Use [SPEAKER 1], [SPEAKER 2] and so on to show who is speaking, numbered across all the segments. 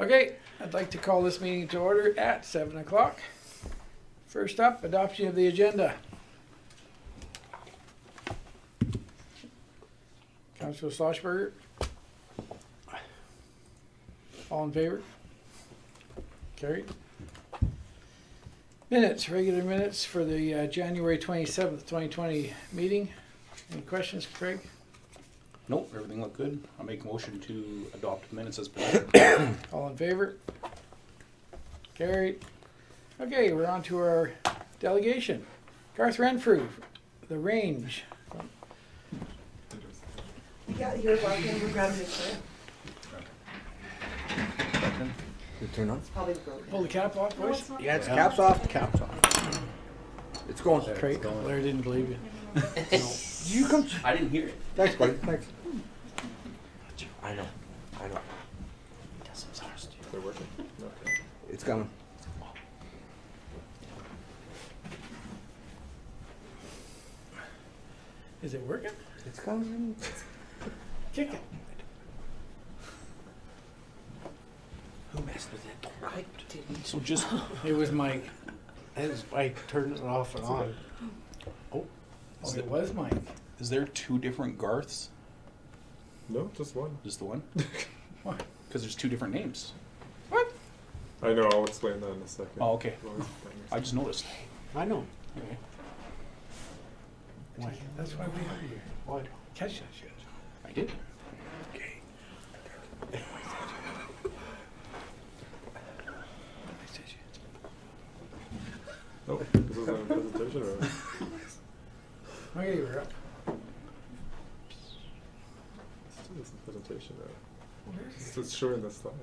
[SPEAKER 1] Okay, I'd like to call this meeting to order at 7 o'clock. First up, adoption of the agenda. Councillor Schlossberger. All in favor? Carried. Minutes, regular minutes for the January 27th, 2020 meeting. Any questions, Craig?
[SPEAKER 2] Nope, everything looked good. I'll make a motion to adopt minutes as presented.
[SPEAKER 1] All in favor? Carried. Okay, we're on to our delegation. Garth Renfrew, the range.
[SPEAKER 3] Yeah, you're welcome. We're grabbing it for
[SPEAKER 4] You turn on?
[SPEAKER 3] It's probably broken.
[SPEAKER 1] Pull the cap off,
[SPEAKER 3] No,
[SPEAKER 1] boys.
[SPEAKER 3] it's not.
[SPEAKER 4] Yeah, it's caps off.
[SPEAKER 2] Caps off.
[SPEAKER 4] It's going.
[SPEAKER 1] Craig, Larry didn't believe you.
[SPEAKER 4] You come.
[SPEAKER 2] I didn't hear it.
[SPEAKER 4] Thanks, buddy. Thanks. I know.
[SPEAKER 5] They're working? Okay.
[SPEAKER 4] It's coming.
[SPEAKER 1] Is it working?
[SPEAKER 4] It's coming.
[SPEAKER 1] Kick it.
[SPEAKER 6] Who messed with it? I didn't.
[SPEAKER 2] So just,
[SPEAKER 1] It was Mike.
[SPEAKER 6] His Mike turned it off and on.
[SPEAKER 1] Oh, it was Mike.
[SPEAKER 2] is there two different Garths?
[SPEAKER 5] No, just one.
[SPEAKER 2] Just the one?
[SPEAKER 1] What?
[SPEAKER 2] Because there's two different names.
[SPEAKER 1] What?
[SPEAKER 5] I know, I'll explain that in a second.
[SPEAKER 2] Oh, okay.
[SPEAKER 5] Well, it's-
[SPEAKER 2] I just noticed.
[SPEAKER 6] I know.
[SPEAKER 2] Okay.
[SPEAKER 6] Why?
[SPEAKER 1] That's why we are here.
[SPEAKER 6] Why?
[SPEAKER 1] Catch that shit.
[SPEAKER 2] I did.
[SPEAKER 1] Okay.
[SPEAKER 5] Oh, this was on a presentation or?
[SPEAKER 1] Okay, we're up.
[SPEAKER 5] This is a presentation or? It's showing the slide.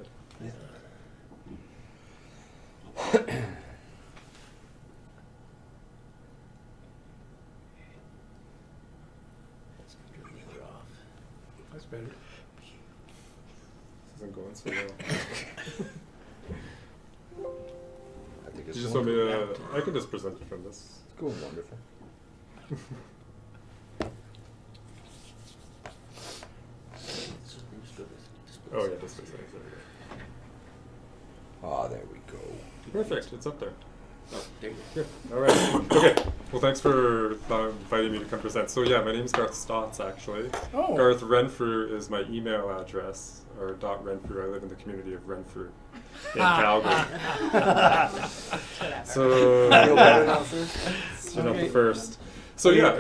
[SPEAKER 1] That's better.
[SPEAKER 5] This isn't going so well.
[SPEAKER 4] I think
[SPEAKER 5] You
[SPEAKER 4] it's
[SPEAKER 5] just
[SPEAKER 4] going
[SPEAKER 5] want me to,
[SPEAKER 4] good.
[SPEAKER 5] I can just present it from this.
[SPEAKER 4] It's going wonderful.
[SPEAKER 5] Oh yeah, this is it. There
[SPEAKER 4] Ah, there we go.
[SPEAKER 5] we go. Perfect, it's up there.
[SPEAKER 2] Oh, there you
[SPEAKER 5] Good. All right. Okay. Well, thanks for inviting me to come present. So yeah, my name is Garth Stotts, actually.
[SPEAKER 1] Oh.
[SPEAKER 5] Garth Renfrew is my email address, or .Renfrew. I live in the community of Renfrew in Calgary. So
[SPEAKER 4] Feel better now, sir?
[SPEAKER 5] you know,
[SPEAKER 1] Okay.
[SPEAKER 5] first. So yeah,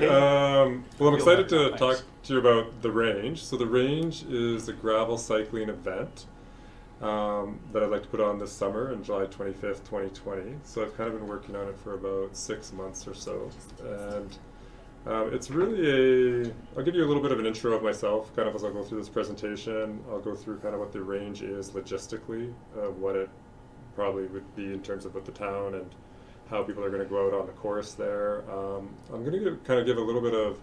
[SPEAKER 5] well, I'm excited to talk to you about the range. So the range is a gravel cycling event that I'd like to put on this summer on July 25th, 2020. So I've kind of been working on it for about 6 months or so. And it's really I'll give you a little bit of an intro of myself, kind of as I go through this presentation. I'll go through kind of what the range is logistically, what it probably would be in terms of what the town and how people are going to go out on the course there. I'm going to kind of give a little bit of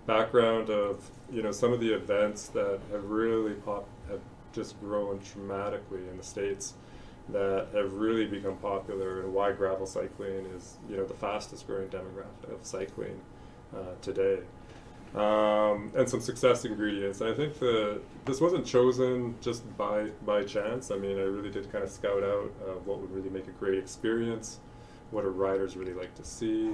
[SPEAKER 5] background of some of the events that have really have just grown dramatically in the States, that have really become popular, and why gravel cycling is the fastest growing demographic of cycling today, and some success ingredients. And I think this wasn't chosen just by chance. I mean, I really did kind of scout out what would really make a great experience, what do riders really like to see.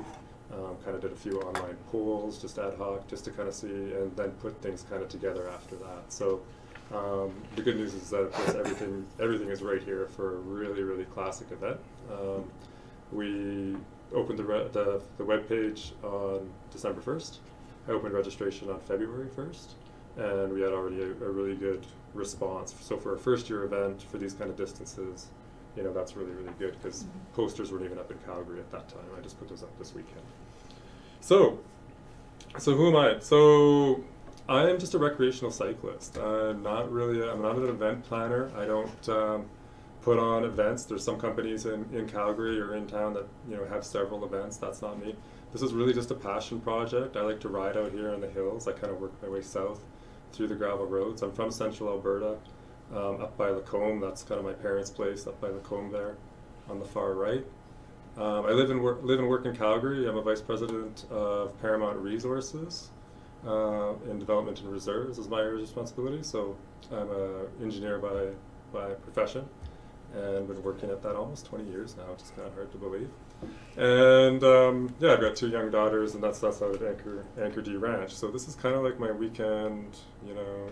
[SPEAKER 5] Kind of did a few online polls, just ad hoc, just to kind of see, and then put things kind of together after that. So the good news is that, of course, everything is right here for a really, really classic event. We opened the webpage on December 1st. I opened registration on February 1st, and we had already a really good response. So for a first-year event for these kind of distances, that's really, really good, because posters weren't even up in Calgary at that time. I just put those up this weekend. So who am I? So I am just a recreational cyclist. I'm not an event planner. I don't put on events. There's some companies in Calgary or in town that have several events. That's not me. This is really just a passion project. I like to ride out here in the hills. I kind of work my way south through the gravel roads. I'm from central Alberta, up by Lacombe. That's kind of my parents' place, up by Lacombe there on the far right. I live and work in Calgary. I'm a vice president of Paramount Resources in development and reserves is my responsibility. So I'm an engineer by profession. and been working at that almost 20 years now, which is kind of hard to believe. And yeah, I've got 2 young daughters, and that's out at Anchor D Ranch. So this is kind of like my weekend,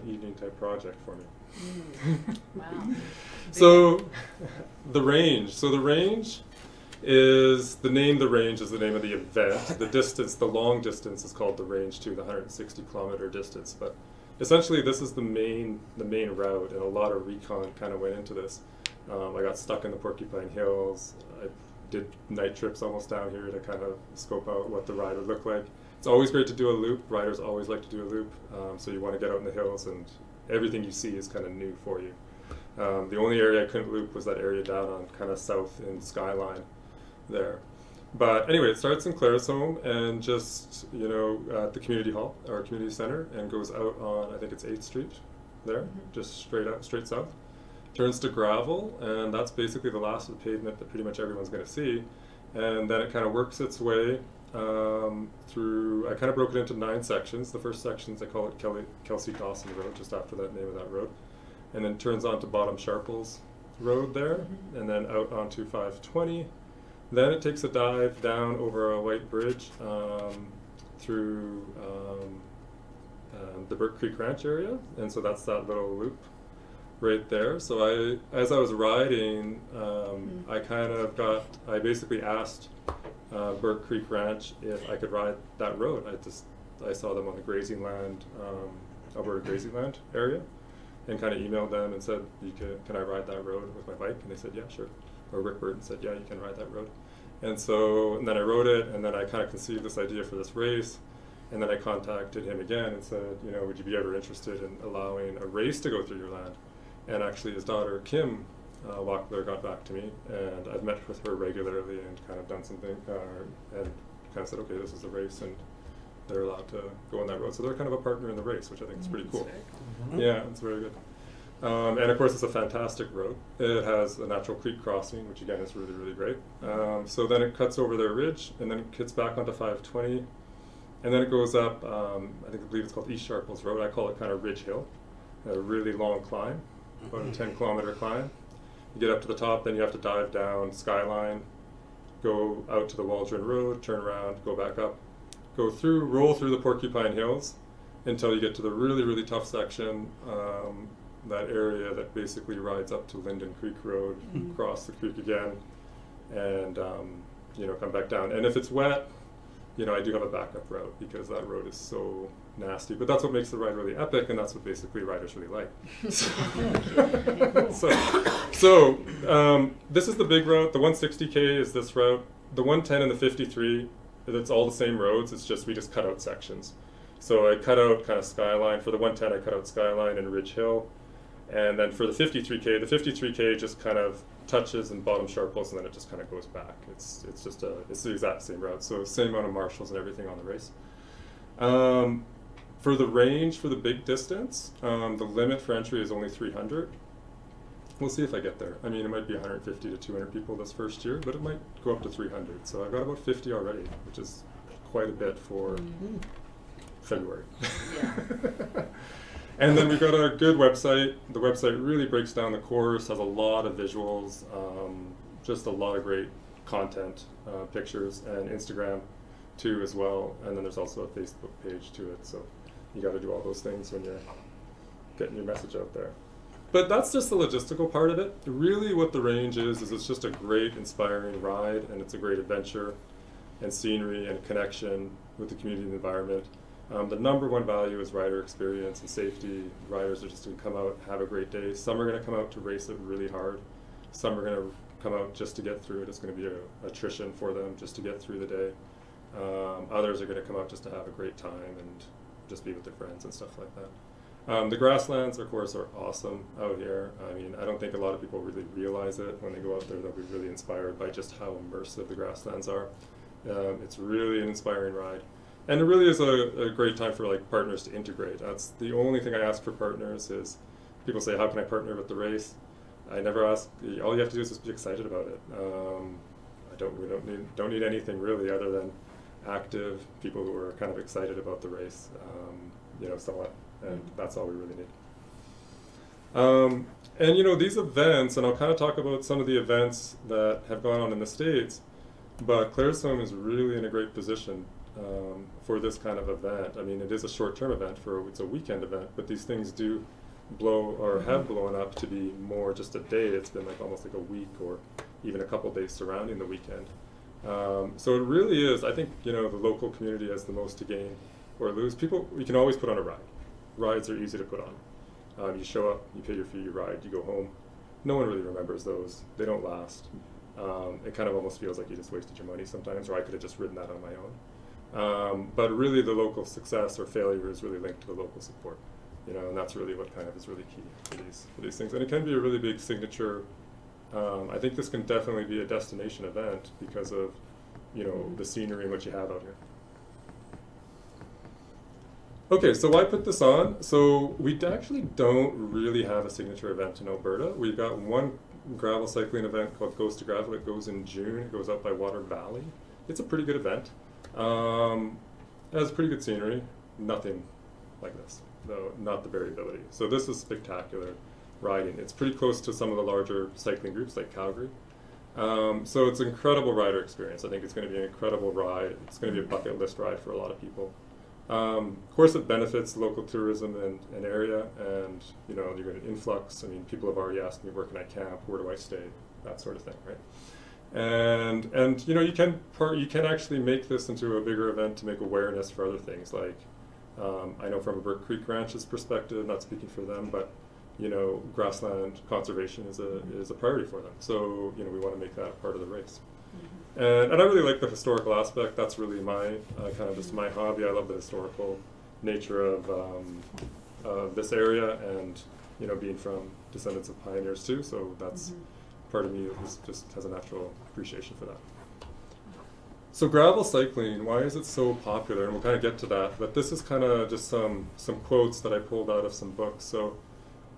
[SPEAKER 5] evening type project for me.
[SPEAKER 7] Wow.
[SPEAKER 5] So the range. So the range is the name. The range is the name of the event. The distance, the long distance, is called the range too, the 160-kilometer distance. But essentially, this is the main route, and a lot of recon kind of went into this. I got stuck in the Porcupine Hills. I did night trips almost down here to kind of scope out what the ride would look like. It's always great to do a loop. Riders always like to do a loop. So you want to get out in the hills, and everything you see is kind of new for you. The only area I couldn't loop was that area down on kind of south in Skyline there. But anyway, it starts in Claresholm and just, at the community hall or community center, and goes out on, I think it's 8th Street there, just straight south. Turns to gravel, and that's basically the last of the pavement that pretty much everyone's going to see. And then it kind of works its way through, I kind of broke it into 9 sections. The first sections, I call it Kelsey Dawson Road, just after that name of that road. And then turns onto Bottom Sharples Road there, and then out onto 520. Then it takes a dive down over a white bridge through the Burke Creek Ranch area, and so that's that little loop right there. So as I was riding, I basically asked Burke Creek Ranch if I could ride that road. I saw them on the grazing land, Alberta grazing land area, and kind of emailed them and said, can I ride that road with my bike? And they said, yeah, sure. Or Rick Burton said, yeah, you can ride that road. And then I rode it, and then I kind of conceived this idea for this race. And then I contacted him again and said, would you be ever interested in allowing a race to go through your land? And actually his daughter, Kim Wackler, got back to me, and I've met with her regularly and kind of done something, and kind of said, okay, this is a race, and they're allowed to go on that road. So they're kind of a partner in the race, which I think is pretty cool. Yeah, it's very good. And of course, it's a fantastic road. It has a natural creek crossing, which again is really, really great. So then it cuts over their ridge, and then it gets back onto 520, and then it goes up, I believe it's called East Sharples Road. I call it kind of Ridge Hill, a really long climb, about a 10-kilometer climb. You get up to the top, then you have to dive down Skyline, go out to the Waldron Road, turn around, go back up, roll through the Porcupine Hills until you get to the really, really tough section, that area that basically rides up to Linden Creek Road, cross the creek again, and come back down. And if it's wet, I do have a backup route because that road is so nasty. But that's what makes the ride really epic, and that's what basically riders really like. So this is the big route. The 160K is this route. The 110 and the 53, it's all the same roads. It's just we just cut out sections. So I cut out kind of Skyline. For the 110, I cut out Skyline and Ridge Hill. And then for the 53K just kind of touches and Bottom Sharples, and then it just kind of goes back. It's the exact same route. So same amount of marshals and everything on the race. For the range, for the big distance, the limit for entry is only 300. We'll see if I get there. I mean, it might be 150 to 200 people this first year, but it might go up to 300. So I've got about 50 already, which is quite a bit for February.
[SPEAKER 7] Yeah.
[SPEAKER 5] And then we've got a good website. The website really breaks down the course, has a lot of visuals, just a lot of great content, pictures, and Instagram too as well. And then there's also a Facebook page to it. So you got to do all those things when you're getting your message out there. But that's just the logistical part of it. Really what the range is it's just a great inspiring ride, and it's a great adventure and scenery and connection with the community and the environment. The number one value is rider experience and safety. Riders are just going to come out, have a great day. Some are going to come out to race it really hard. Some are going to come out just to get through it. It's going to be attrition for them just to get through the day. Others are going to come out just to have a great time and just be with their friends and stuff like that. The grasslands, of course, are awesome out here. I mean, I don't think a lot of people really realize it. When they go out there, they'll be really inspired by just how immersive the grasslands are. It's really an inspiring ride. And it really is a great time for partners to integrate. That's the only thing I ask for partners is people say, how can I partner with the race? I never ask, all you have to do is just be excited about it. We don't need anything really other than active people who are kind of excited about the race, somewhat. And that's all we really need. And you know, these events, and I'll kind of talk about some of the events that have gone on in the States, but Claresholm is really in a great position for this kind of event. I mean, it is a short-term event, it's a weekend event, but these things do blow or have blown up to be more just a day. It's been like almost like a week or even a couple days surrounding the weekend. So it really is, I think, you know, the local community has the most to gain or lose. People, you can always put on a ride. Rides are easy to put on. You show up, you pay your fee, you ride, you go home. No one really remembers those. They don't last. It kind of almost feels like you just wasted your money sometimes, or I could have just ridden that on my own. But really the local success or failure is really linked to the local support. You know, and that's really what kind of is really key for these things. And it can be a really big signature. I think this can definitely be a destination event because of, you know, the scenery and what you have out here. Okay, so why put this on? So we actually don't really have a signature event in Alberta. We've got one gravel cycling event called Goes to Gravel. It goes in June. It goes up by Water Valley. It's a pretty good event. It has pretty good scenery. Nothing like this, though, not the variability. So this is spectacular riding. It's pretty close to some of the larger cycling groups like Calgary. So it's an incredible rider experience. I think it's going to be an incredible ride. It's going to be a bucket list ride for a lot of people. Of course, it benefits local tourism and area, and you know, you're going to influx. I mean, people have already asked me, where can I camp? Where do I stay? That sort of thing, right? And you know, you can actually make this into a bigger event to make awareness for other things. Like I know from a Burke Creek Ranch's perspective, not speaking for them, but you know, grassland conservation is a priority for them. So you know, we want to make that a part of the race. And I really like the historical aspect. That's really my kind of just my hobby. I love the historical nature of this area, and you know, being from descendants of pioneers too. So that's part of me just has a natural appreciation for that. So gravel cycling, why is it so popular? And we'll kind of get to that. But this is kind of just some quotes that I pulled out of some books. So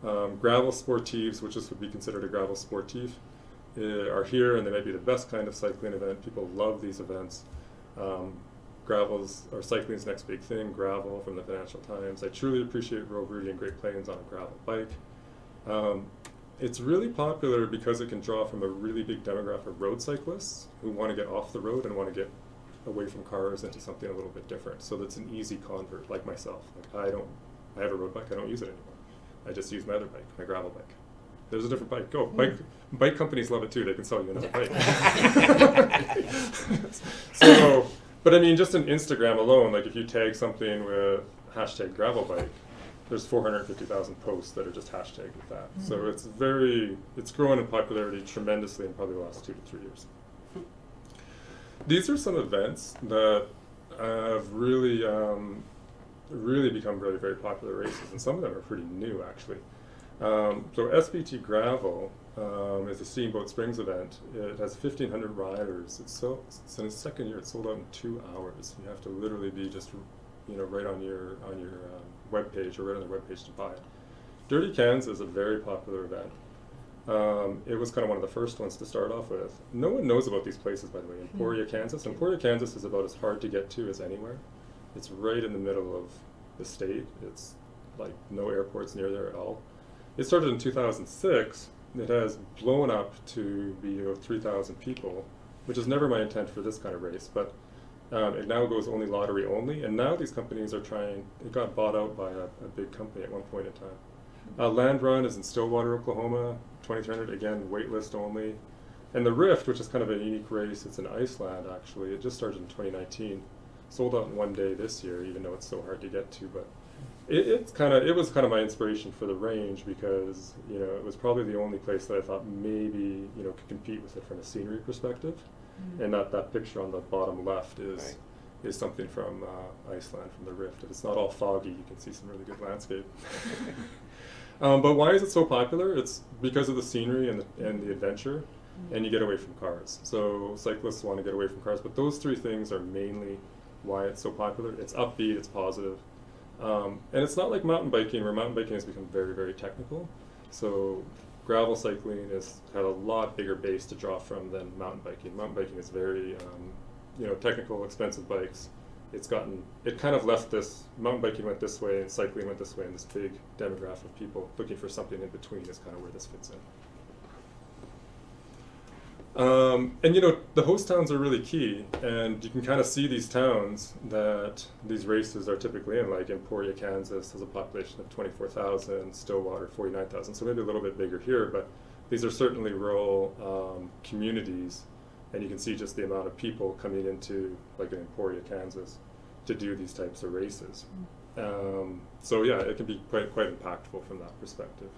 [SPEAKER 5] gravel sportives, which would be considered a gravel sportive, are here, and they might be the best kind of cycling event. People love these events. Cycling's next big thing. Gravel from the Financial Times. I truly appreciate Road Rudy and Great Plains on a gravel bike. It's really popular because it can draw from a really big demographic of road cyclists who want to get off the road and want to get away from cars into something a little bit different. So that's an easy convert, like myself. Like I have a road bike. I don't use it anymore. I just use my other bike, my gravel bike. There's a different bike. Go. Bike companies love it too. They can sell you another bike. So, but I mean, just on Instagram alone, like if you tag something with hashtag gravel bike, there's 450,000 posts that are just hashtagged with that. So it's grown in popularity tremendously in probably the last 2 to 3 years. These are some events that have really become very, very popular races, and some of them are pretty new actually. So SBT Gravel is a Steamboat Springs event. It has 1,500 riders. It's in its second year. It's sold out in 2 hours. You have to literally be just, you know, right on your web page or right on their web page to buy it. Dirty Cans is a very popular event. It was kind of one of the first ones to start off with. No one knows about these places, by the way. Emporia, Kansas. Emporia, Kansas is about as hard to get to as anywhere. It's right in the middle of the state. It's like no airports near there at all. It started in 2006. It has blown up to be 3,000 people, which is never my intent for this kind of race, but it now goes only lottery only, and now these companies are trying, it got bought out by a big company at one point in time. Land Run is in Stillwater, Oklahoma, 2,300, again, waitlist only. And the Rift, which is kind of a unique race, it's in Iceland actually, it just started in 2019. Sold out in one day this year, even though it's so hard to get to, but it was kind of my inspiration for the range because, you know, it was probably the only place that I thought maybe, you know, could compete with it from a scenery perspective. And that picture on the bottom left is something from Iceland, from the Rift. If it's not all foggy, you can see some really good landscape. But why is it so popular? It's because of the scenery and the adventure, and you get away from cars. So cyclists want to get away from cars, but those three things are mainly why it's so popular. It's upbeat, it's positive. And it's not like mountain biking, where mountain biking has become very, very technical. So gravel cycling has had a lot bigger base to draw from than mountain biking. Mountain biking is very, you know, technical, expensive bikes, it kind of left this, mountain biking went this way and cycling went this way, and this big demographic of people looking for something in between is kind of where this fits in. And you know, the host towns are really key, and you can kind of see these towns that these races are typically in, like Emporia, Kansas has a population of 24,000, Stillwater 49,000, so maybe a little bit bigger here, but these are certainly rural communities, and you can see just the amount of people coming into like in Emporia, Kansas to do these types of races. So yeah, it can be quite impactful from that perspective.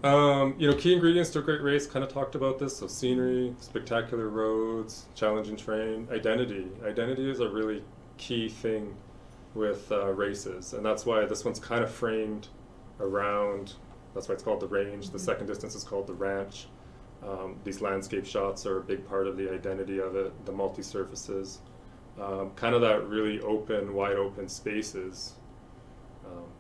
[SPEAKER 5] You know, key ingredients to a great race, kind of talked about this, so scenery, spectacular roads, challenging terrain, identity. Identity is a really key thing with races, and that's why this one's kind of framed around, that's why it's called the range. The second distance is called the ranch. These landscape shots are a big part of the identity of it, the multi-surfaces, kind of that really open, wide open spaces.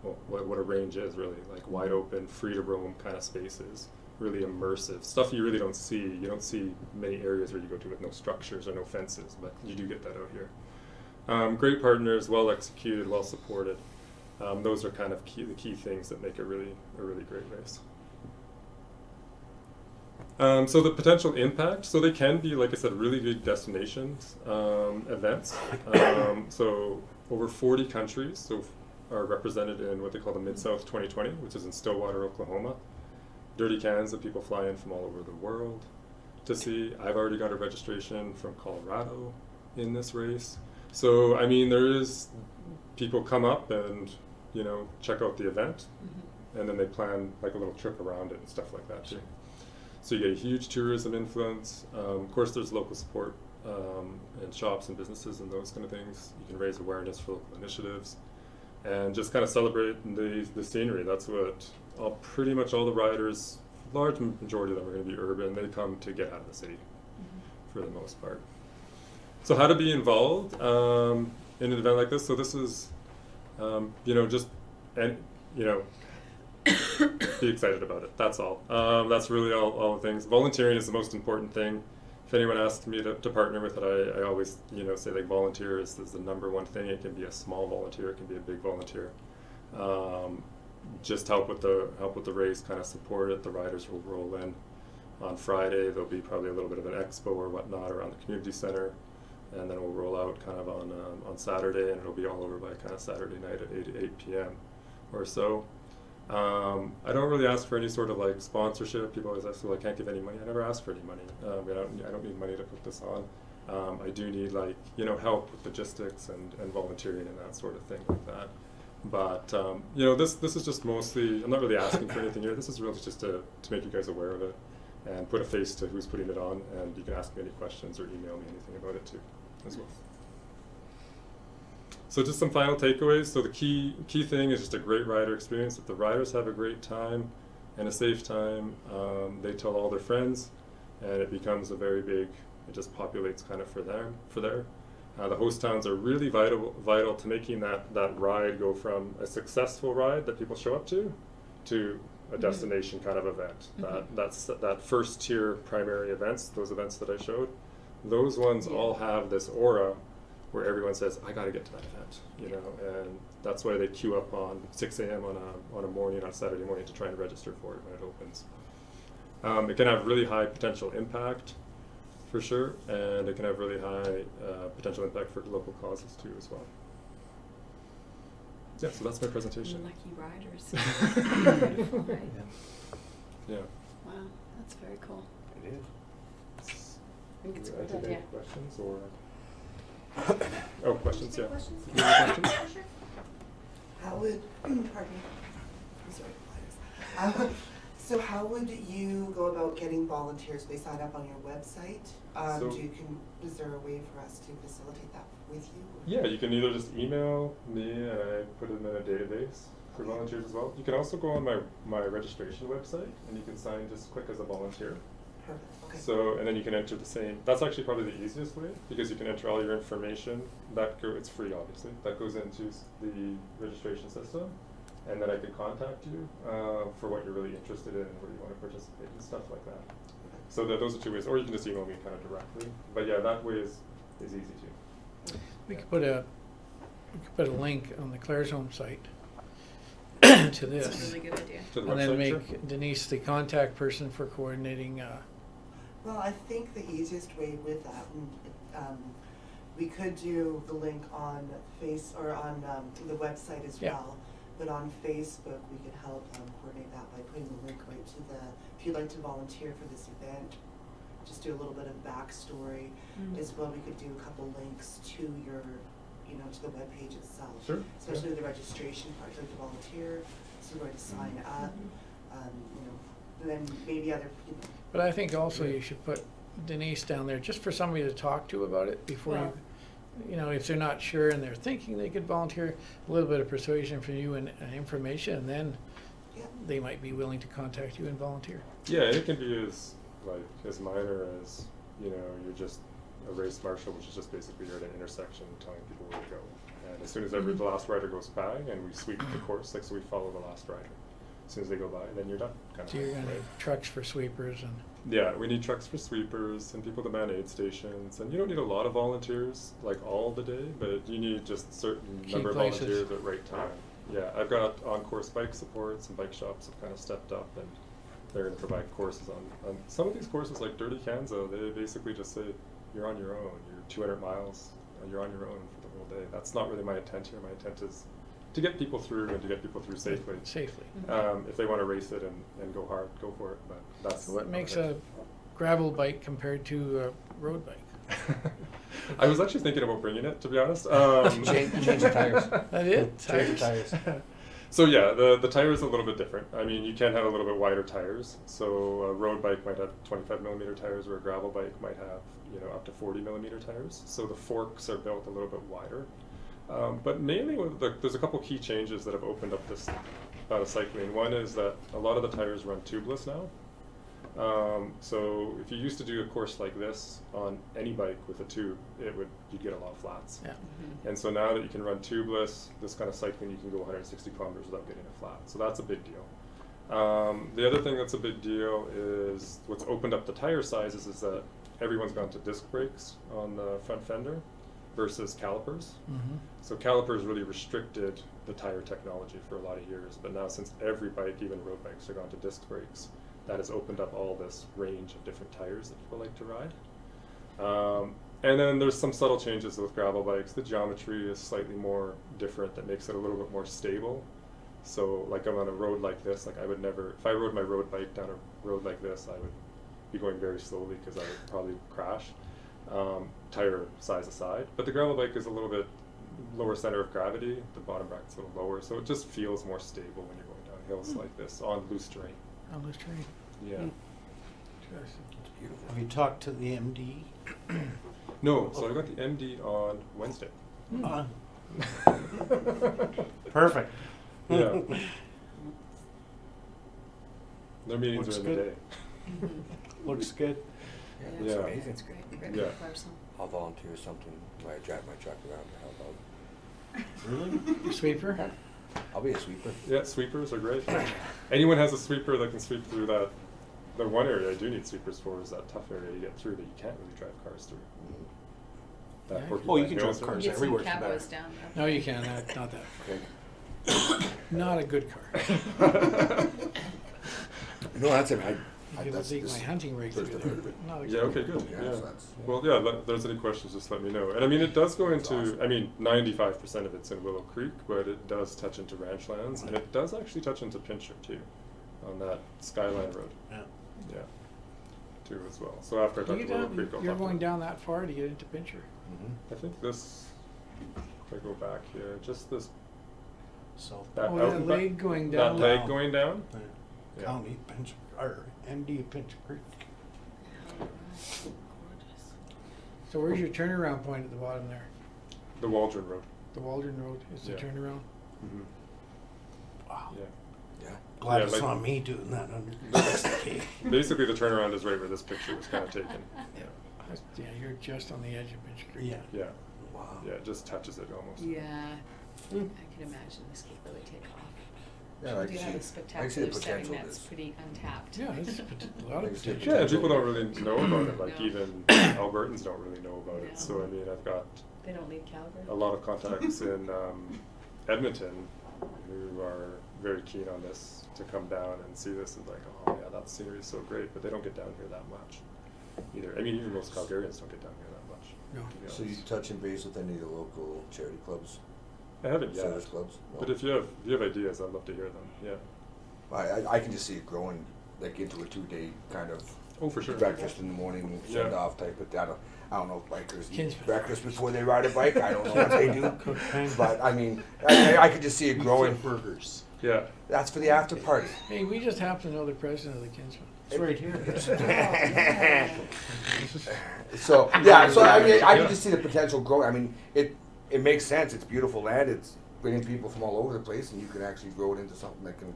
[SPEAKER 5] What a range is really, like wide open, free to roam kind of spaces, really immersive stuff you really don't see. You don't see many areas where you go to with no structures or no fences, but you do get that out here. Great partners, well executed, well supported. Those are kind of the key things that make it a really great race. So the potential impact, so they can be, like I said, really big destinations, events. So over 40 countries so are represented in what they call the Mid-South 2020, which is in Stillwater, Oklahoma. Dirty cans that people fly in from all over the world to see. I've already got a registration from Colorado in this race. So, I mean, there is, people come up and, you know, check out the event, and then they plan like a little trip around it and stuff like that too. So you get a huge tourism influence. Of course, there's local support and shops and businesses and those kind of things. You can raise awareness for local initiatives and just kind of celebrate the scenery. That's what pretty much all the riders, large majority of them are going to be urban. They come to get out of the city for the most part. So how to be involved in an event like this? So this is, you know, just, and you know, be excited about it. That's all. That's really all the things. Volunteering is the most important thing. If anyone asks me to partner with it, I always, you know, say like volunteer is the number one thing. It can be a small volunteer, it can be a big volunteer. Just help with the race, kind of support it. The riders will roll in on Friday. There'll be probably a little bit of an expo or whatnot around the community center, and then we'll roll out kind of on Saturday, and it'll be all over by kind of Saturday night at 8 p.m. or so. I don't really ask for any sort of like sponsorship. People always ask, well, I can't give any money. I never ask for any money. I don't need money to put this on. I do need, like, you know, help with logistics and volunteering and that sort of thing like that. But you know, this is just mostly, I'm not really asking for anything here. This is really just to make you guys aware of it and put a face to who's putting it on, and you can ask me any questions or email me anything about it too as well. So just some final takeaways. So the key thing is just a great rider experience. If the riders have a great time and a safe time, they tell all their friends, and it becomes a very big, it just populates kind of for there. The host towns are really vital to making that ride go from a successful ride that people show up to a destination kind of event. That first tier primary events, those events that I showed, those ones all have this aura where everyone says, I gotta get to that event, you know, and that's why they queue up on 6 a.m. on a morning, on Saturday morning, to try and register for it when it opens. It can have really high potential impact, for sure, and it can have really high potential impact for local causes too as well. Yeah, so that's my presentation.
[SPEAKER 7] Lucky riders.
[SPEAKER 5] Yeah.
[SPEAKER 7] Wow, that's very cool.
[SPEAKER 4] It is.
[SPEAKER 7] I think it's a good
[SPEAKER 5] Any
[SPEAKER 7] idea.
[SPEAKER 5] questions or? Oh, questions, yeah.
[SPEAKER 3] Questions?
[SPEAKER 5] You have any questions?
[SPEAKER 3] How would, pardon me, I'm sorry, so how would you go about getting volunteers? They sign up on your website?
[SPEAKER 5] So-
[SPEAKER 3] Is there a way for us to facilitate that with you?
[SPEAKER 5] Yeah, you can either just email me and I put them in a database for volunteers as well. You can also go on my registration website and you can just click as a volunteer.
[SPEAKER 3] Perfect, okay.
[SPEAKER 5] So, and then you can enter the same, that's actually probably the easiest way, because you can enter all your information, it's free obviously, that goes into the registration system, and then I can contact you for what you're really interested in and where you want to participate and stuff like that. So those are two ways, or you can just email me kind of directly, but yeah, that way is easy too.
[SPEAKER 1] We could put a link on the Claire's Home site to this.
[SPEAKER 7] That's a really good idea.
[SPEAKER 5] To the
[SPEAKER 1] And then
[SPEAKER 5] website, sure.
[SPEAKER 1] make Denise the contact person for coordinating,
[SPEAKER 3] Well, I think the easiest way with that, we could do the link on the website as
[SPEAKER 1] Yeah.
[SPEAKER 3] well. But on Facebook, we could help coordinate that by putting the link right to if you'd like to volunteer for this event, just do a little bit of backstory.
[SPEAKER 7] Mm.
[SPEAKER 3] As well, we could do a couple links to your, to the webpage itself.
[SPEAKER 5] Sure,
[SPEAKER 3] Especially the registration part, like to volunteer, so where to sign up, and then maybe other people.
[SPEAKER 1] but I think also you should put Denise down there just for somebody to talk to about it before
[SPEAKER 3] Yeah.
[SPEAKER 1] if they're not sure and they're thinking they could volunteer, a little bit of persuasion from you and information, and then
[SPEAKER 3] Yeah.
[SPEAKER 1] they might be willing to contact you and volunteer.
[SPEAKER 5] Yeah, and it can be as minor as, you're just a race marshal, which is just basically you're at an intersection telling people where to go. And as soon as the last rider goes by and we sweep the course, so we follow the last rider. As soon as they go by, then you're done. Kind
[SPEAKER 1] So
[SPEAKER 5] of
[SPEAKER 1] you're gonna
[SPEAKER 5] right?
[SPEAKER 1] have trucks for sweepers and,
[SPEAKER 5] Yeah, we need trucks for sweepers and people to man aid stations. And you don't need a lot of volunteers all the day, but you need just certain
[SPEAKER 1] Key
[SPEAKER 5] number
[SPEAKER 1] places.
[SPEAKER 5] of volunteers at right time. Yeah, I've got on-course bike supports and bike shops have kind of stepped up and they're going to provide courses on some of these courses like Dirty Kanzo. They basically just say you're on your own. You're 200 miles. You're on your own for the whole day. That's not really my intent here. My intent is to get people through and to get people through safely. If they want to race it and go hard, go for it. But that's
[SPEAKER 1] so what makes
[SPEAKER 5] not
[SPEAKER 1] a gravel bike compared to a road bike?
[SPEAKER 5] I was actually thinking about bringing it, to be honest.
[SPEAKER 6] Change the tires.
[SPEAKER 1] That it?
[SPEAKER 6] Change the tires.
[SPEAKER 5] So yeah, the tire is a little bit different. I mean, you can have a little bit wider tires. So a road bike might have 25 millimeter tires, where a gravel bike might have up to 40 millimeter tires. So the forks are built a little bit wider. But mainly, there's a couple key changes that have opened up this out of cycling. One is that a lot of the tires run tubeless now. So if you used to do a course like this on any bike with a tube, you'd get a lot of flats.
[SPEAKER 1] Yeah.
[SPEAKER 5] And so now that you can run tubeless, this kind of cycling, you can go 160 kilometers without getting a flat. So that's a big deal. The other thing that's a big deal is what's opened up the tire sizes is that everyone's gone to disc brakes on the front fender versus calipers.
[SPEAKER 1] Mm-hmm.
[SPEAKER 5] So calipers really restricted the tire technology for a lot of years, but now since every bike, even road bikes, are gone to disc brakes, that has opened up all this range of different tires that people like to ride. And then there's some subtle changes with gravel bikes. The geometry is slightly more different that makes it a little bit more stable. So like I'm on a road like this, I would never, if I rode my road bike down a road like this, I would be going very slowly because I would probably crash, tire size aside. But the gravel bike is a little bit lower center of gravity, the bottom bracket's a little lower, so it just feels more stable when you're going down hills like this on loose terrain.
[SPEAKER 1] On this train.
[SPEAKER 5] Yeah.
[SPEAKER 1] Interesting.
[SPEAKER 6] It's beautiful.
[SPEAKER 4] Have you talked to the MD?
[SPEAKER 5] No, so I got the MD on Wednesday.
[SPEAKER 4] Perfect.
[SPEAKER 5] Yeah. Their meetings
[SPEAKER 4] Looks
[SPEAKER 5] are in the
[SPEAKER 4] good.
[SPEAKER 5] day.
[SPEAKER 4] Looks good.
[SPEAKER 6] Yeah,
[SPEAKER 5] Yeah.
[SPEAKER 6] it's amazing.
[SPEAKER 7] That's great. Great
[SPEAKER 5] Yeah.
[SPEAKER 7] parcel.
[SPEAKER 6] I'll volunteer something when I drive my truck around to help out.
[SPEAKER 4] Really?
[SPEAKER 1] Sweeper?
[SPEAKER 6] I'll be a sweeper.
[SPEAKER 5] Yeah, sweepers are great. Anyone has a sweeper that can sweep through that. The one area I do need sweepers for is that tough area you get through that you can't really drive cars through. That
[SPEAKER 1] Yeah.
[SPEAKER 5] Porcupine
[SPEAKER 4] Oh, you can
[SPEAKER 5] Hills
[SPEAKER 4] drive
[SPEAKER 5] area.
[SPEAKER 4] cars
[SPEAKER 7] Get some
[SPEAKER 4] everywhere from
[SPEAKER 7] cabos
[SPEAKER 4] there.
[SPEAKER 7] down.
[SPEAKER 1] No, you can't. Not that.
[SPEAKER 6] Okay.
[SPEAKER 1] Not a good car.
[SPEAKER 6] No, that's it.
[SPEAKER 1] You can
[SPEAKER 6] That's
[SPEAKER 1] take
[SPEAKER 6] this
[SPEAKER 1] my hunting rig
[SPEAKER 6] first
[SPEAKER 1] through
[SPEAKER 6] I've
[SPEAKER 1] there,
[SPEAKER 6] heard of it.
[SPEAKER 1] but not a
[SPEAKER 5] Yeah,
[SPEAKER 1] good
[SPEAKER 5] okay,
[SPEAKER 1] car.
[SPEAKER 5] good.
[SPEAKER 6] Yeah,
[SPEAKER 5] Yeah.
[SPEAKER 6] so that's-
[SPEAKER 5] Well, yeah, if there's any questions, just let me know. And I mean, it does go
[SPEAKER 6] That's
[SPEAKER 5] into,
[SPEAKER 6] awesome.
[SPEAKER 5] I mean, 95% of it's in Willow Creek, but it does touch into ranch lands, and it does actually touch into Pincher too, on that Skyline Road.
[SPEAKER 4] Yeah.
[SPEAKER 5] Yeah, too as well. So after I
[SPEAKER 1] You
[SPEAKER 5] talk to
[SPEAKER 1] get
[SPEAKER 5] Willow
[SPEAKER 1] down-
[SPEAKER 5] Creek, I'll
[SPEAKER 1] You're
[SPEAKER 5] talk to
[SPEAKER 1] going
[SPEAKER 5] them.
[SPEAKER 1] down that far to get into Pincher.
[SPEAKER 6] Mhm.
[SPEAKER 5] I think this, if I go back here, just this,
[SPEAKER 4] So,
[SPEAKER 5] that
[SPEAKER 1] Oh, that
[SPEAKER 5] out-
[SPEAKER 1] leg going down.
[SPEAKER 5] That leg going down? Yeah.
[SPEAKER 4] County, Pinch, or MD Pinch Creek.
[SPEAKER 7] Gorgeous.
[SPEAKER 1] So where's your turnaround point at the bottom there?
[SPEAKER 5] The Waldron Road.
[SPEAKER 1] The Waldron Road is the
[SPEAKER 5] Yeah.
[SPEAKER 1] turnaround?
[SPEAKER 5] Mm-hmm.
[SPEAKER 4] Wow.
[SPEAKER 5] Yeah.
[SPEAKER 6] Yeah.
[SPEAKER 4] Glad
[SPEAKER 5] Yeah,
[SPEAKER 4] it's
[SPEAKER 5] like-
[SPEAKER 4] not me doing that under 60K.
[SPEAKER 5] Basically, the turnaround is right where this picture was kind of taken.
[SPEAKER 1] Yeah, you're just on the edge of Pincher Creek.
[SPEAKER 4] Yeah.
[SPEAKER 5] Yeah,
[SPEAKER 6] Wow.
[SPEAKER 5] yeah, it just touches it almost.
[SPEAKER 7] Yeah. I can imagine this could really take off.
[SPEAKER 6] Yeah,
[SPEAKER 7] You
[SPEAKER 6] I
[SPEAKER 7] do
[SPEAKER 6] can
[SPEAKER 7] have a
[SPEAKER 6] see the
[SPEAKER 7] spectacular
[SPEAKER 6] potential
[SPEAKER 7] setting
[SPEAKER 6] of
[SPEAKER 7] that's
[SPEAKER 6] this.
[SPEAKER 7] pretty untapped.
[SPEAKER 1] Yeah, it's a lot
[SPEAKER 6] I
[SPEAKER 1] of
[SPEAKER 6] can see
[SPEAKER 1] potential.
[SPEAKER 5] Yeah, people don't really know about it. Like
[SPEAKER 7] No.
[SPEAKER 5] even Albertans don't really know about
[SPEAKER 7] No.
[SPEAKER 5] it. So I mean, I've got
[SPEAKER 7] They don't leave Calgary?
[SPEAKER 5] a lot of contacts in Edmonton who are very keen on this to come down and see this and like, oh yeah, that scenery is so great, but they don't get down here that much either. I mean, even most Calgarians don't get down here that much.
[SPEAKER 1] No.
[SPEAKER 5] to be
[SPEAKER 6] So you
[SPEAKER 5] honest.
[SPEAKER 6] touching base with any of the local charity clubs,
[SPEAKER 5] I haven't yet,
[SPEAKER 6] service clubs? No.
[SPEAKER 5] but if you have ideas, I'd love to hear them. Yeah.
[SPEAKER 6] I can just see it growing like into a 2-day kind of
[SPEAKER 5] Oh, for sure.
[SPEAKER 6] breakfast in the morning, send
[SPEAKER 5] Yeah.
[SPEAKER 6] off type of thing. I don't know if bikers eat
[SPEAKER 1] Kinsman.
[SPEAKER 6] breakfast before they ride a bike. I don't know what they do.
[SPEAKER 4] Cook penguins.
[SPEAKER 6] But I mean, I could just see it growing.
[SPEAKER 2] Burgers.
[SPEAKER 5] Yeah.
[SPEAKER 6] That's for the after party.
[SPEAKER 1] Hey, we just happen to know the president of the Kinsman.
[SPEAKER 4] It's right here.
[SPEAKER 6] So yeah, so I mean, I can just see the potential growing. I mean, it makes sense. It's beautiful land. It's bringing people from all over the place, and you can actually grow it into something that can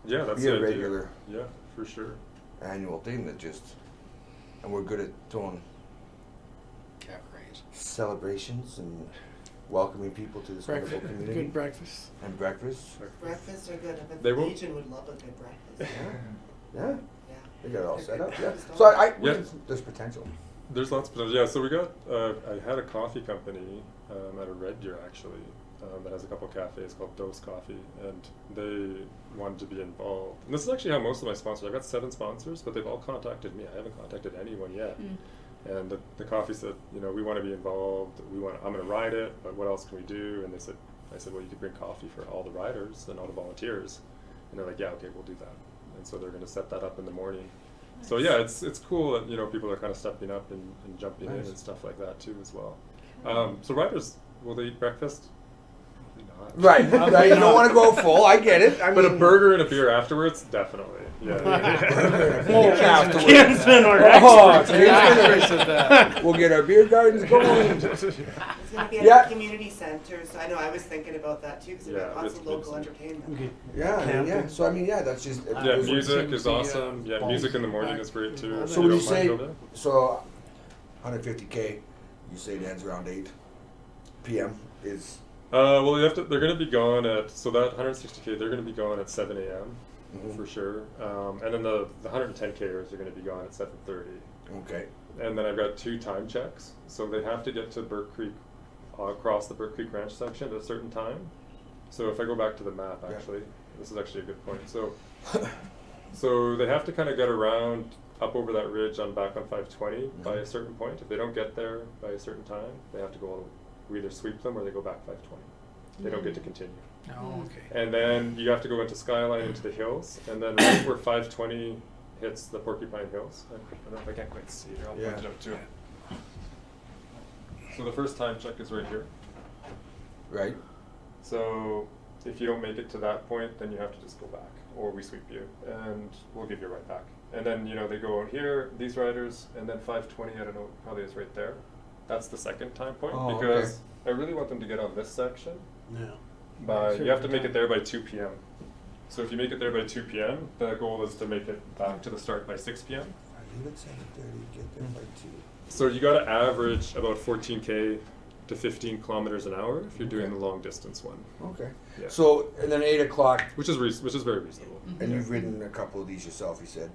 [SPEAKER 5] Yeah, that's
[SPEAKER 6] be a
[SPEAKER 5] the idea.
[SPEAKER 6] regular
[SPEAKER 5] Yeah, for sure.
[SPEAKER 6] annual thing that just, and we're good at throwing
[SPEAKER 2] Cat range.
[SPEAKER 6] celebrations and welcoming people to this wonderful
[SPEAKER 1] Breakfast,
[SPEAKER 6] community
[SPEAKER 1] good breakfast.
[SPEAKER 6] and breakfast.
[SPEAKER 3] Breakfasts are good. I bet
[SPEAKER 5] They
[SPEAKER 3] the
[SPEAKER 5] won't-
[SPEAKER 3] Legion would love a good breakfast.
[SPEAKER 6] Yeah,
[SPEAKER 3] Yeah.
[SPEAKER 6] they got it all
[SPEAKER 3] They're
[SPEAKER 6] set
[SPEAKER 3] good
[SPEAKER 6] up. Yeah,
[SPEAKER 3] breakfast
[SPEAKER 6] so
[SPEAKER 3] all-
[SPEAKER 5] Yeah.
[SPEAKER 6] there's potential.
[SPEAKER 5] There's lots of potential. Yeah, so we got, I had a coffee company out of Red Deer actually that has a couple cafes called Dose Coffee, and they wanted to be involved. And this is actually how most of my sponsors, I've got 7 sponsors, but they've all contacted me. I haven't contacted anyone yet. And the coffee said, you know, we want to be involved. I'm going to ride it, but what else can we do? And I said, well, you could bring coffee for all the riders and all the volunteers. And they're like, yeah, okay, we'll do that. And so they're going to set that up in the morning. So yeah, it's cool that, you know, people are kind of stepping up and jumping in
[SPEAKER 6] Nice.
[SPEAKER 5] and stuff like that too as well. So riders, will they eat breakfast? Probably not.
[SPEAKER 6] Right, right. You don't want to go full. I get it. I
[SPEAKER 5] But a
[SPEAKER 6] mean,
[SPEAKER 5] burger and a beer afterwards, definitely. Yeah.
[SPEAKER 6] afterwards.
[SPEAKER 4] Kinsman or
[SPEAKER 6] Oh,
[SPEAKER 4] experts.
[SPEAKER 6] Kinsman. We'll get our beer gardens going.
[SPEAKER 3] It's gonna be at
[SPEAKER 6] Yeah.
[SPEAKER 3] the community center, so I know I was thinking about that too, because we've
[SPEAKER 5] Yeah,
[SPEAKER 3] got lots of
[SPEAKER 5] it's
[SPEAKER 3] local
[SPEAKER 5] good.
[SPEAKER 3] entertainment.
[SPEAKER 4] Okay.
[SPEAKER 6] Yeah, I mean, yeah.
[SPEAKER 4] Camping.
[SPEAKER 6] So I mean, yeah, that's just.
[SPEAKER 5] Yeah,
[SPEAKER 6] there's-
[SPEAKER 5] music is
[SPEAKER 1] the,
[SPEAKER 5] awesome. Yeah,
[SPEAKER 1] balls
[SPEAKER 5] music in the
[SPEAKER 1] in the
[SPEAKER 5] morning
[SPEAKER 1] back.
[SPEAKER 5] is great too.
[SPEAKER 1] So
[SPEAKER 5] if
[SPEAKER 6] So
[SPEAKER 5] you
[SPEAKER 6] when you
[SPEAKER 5] don't mind
[SPEAKER 6] say,
[SPEAKER 5] over there.
[SPEAKER 6] so 150K, you say it ends around 8 p.m. is.
[SPEAKER 5] Well, they're going to be gone at, so that 160K, they're going to be gone at 7 a.m.
[SPEAKER 6] Mhm.
[SPEAKER 5] for sure. And then the 110Kers are going to be gone at 7:30.
[SPEAKER 6] Okay.
[SPEAKER 5] And then I've got 2 time checks. So they have to get to Burke Creek, across the Burke Creek Ranch section at a certain time. So if I go back to the map,
[SPEAKER 6] Yeah.
[SPEAKER 5] actually, this is actually a good point. So they have to kind of get around up over that ridge on back on 520 by a certain point. If they don't get there by a certain time, they have to go, we either sweep them or they go back 520. They don't get to continue.
[SPEAKER 1] Oh, okay.
[SPEAKER 5] And then you have to go into Skyline into the hills, and then right where 520 hits the Porcupine Hills. I don't know if I can't quite see here. I'll
[SPEAKER 6] Yeah.
[SPEAKER 5] point it out too. So the first time check is right here.
[SPEAKER 6] Right.
[SPEAKER 5] So if you don't make it to that point, then you have to just go back, or we sweep you, and we'll give you a ride back. And then, you know, they go out here, these riders, and then 520, I don't know, probably is right there. That's the second time point,
[SPEAKER 6] Oh,
[SPEAKER 5] because I really want them to get on this section.
[SPEAKER 4] Yeah.
[SPEAKER 5] By,
[SPEAKER 1] Sure,
[SPEAKER 5] you have to
[SPEAKER 1] good
[SPEAKER 5] make
[SPEAKER 1] time.
[SPEAKER 5] it there by 2 p.m. So if you make it there by 2 p.m., the goal is to make it back to the start by 6 p.m.
[SPEAKER 6] I leave at 7:30. Get there by 2.
[SPEAKER 5] So you got to average about 14K to 15 kilometers an hour if you're doing
[SPEAKER 6] Okay.
[SPEAKER 5] the long distance one,
[SPEAKER 6] Okay.
[SPEAKER 5] Yeah.
[SPEAKER 6] So and then 8 o'clock,
[SPEAKER 5] which is very reasonable.
[SPEAKER 6] and you've ridden a couple of these yourself. You said.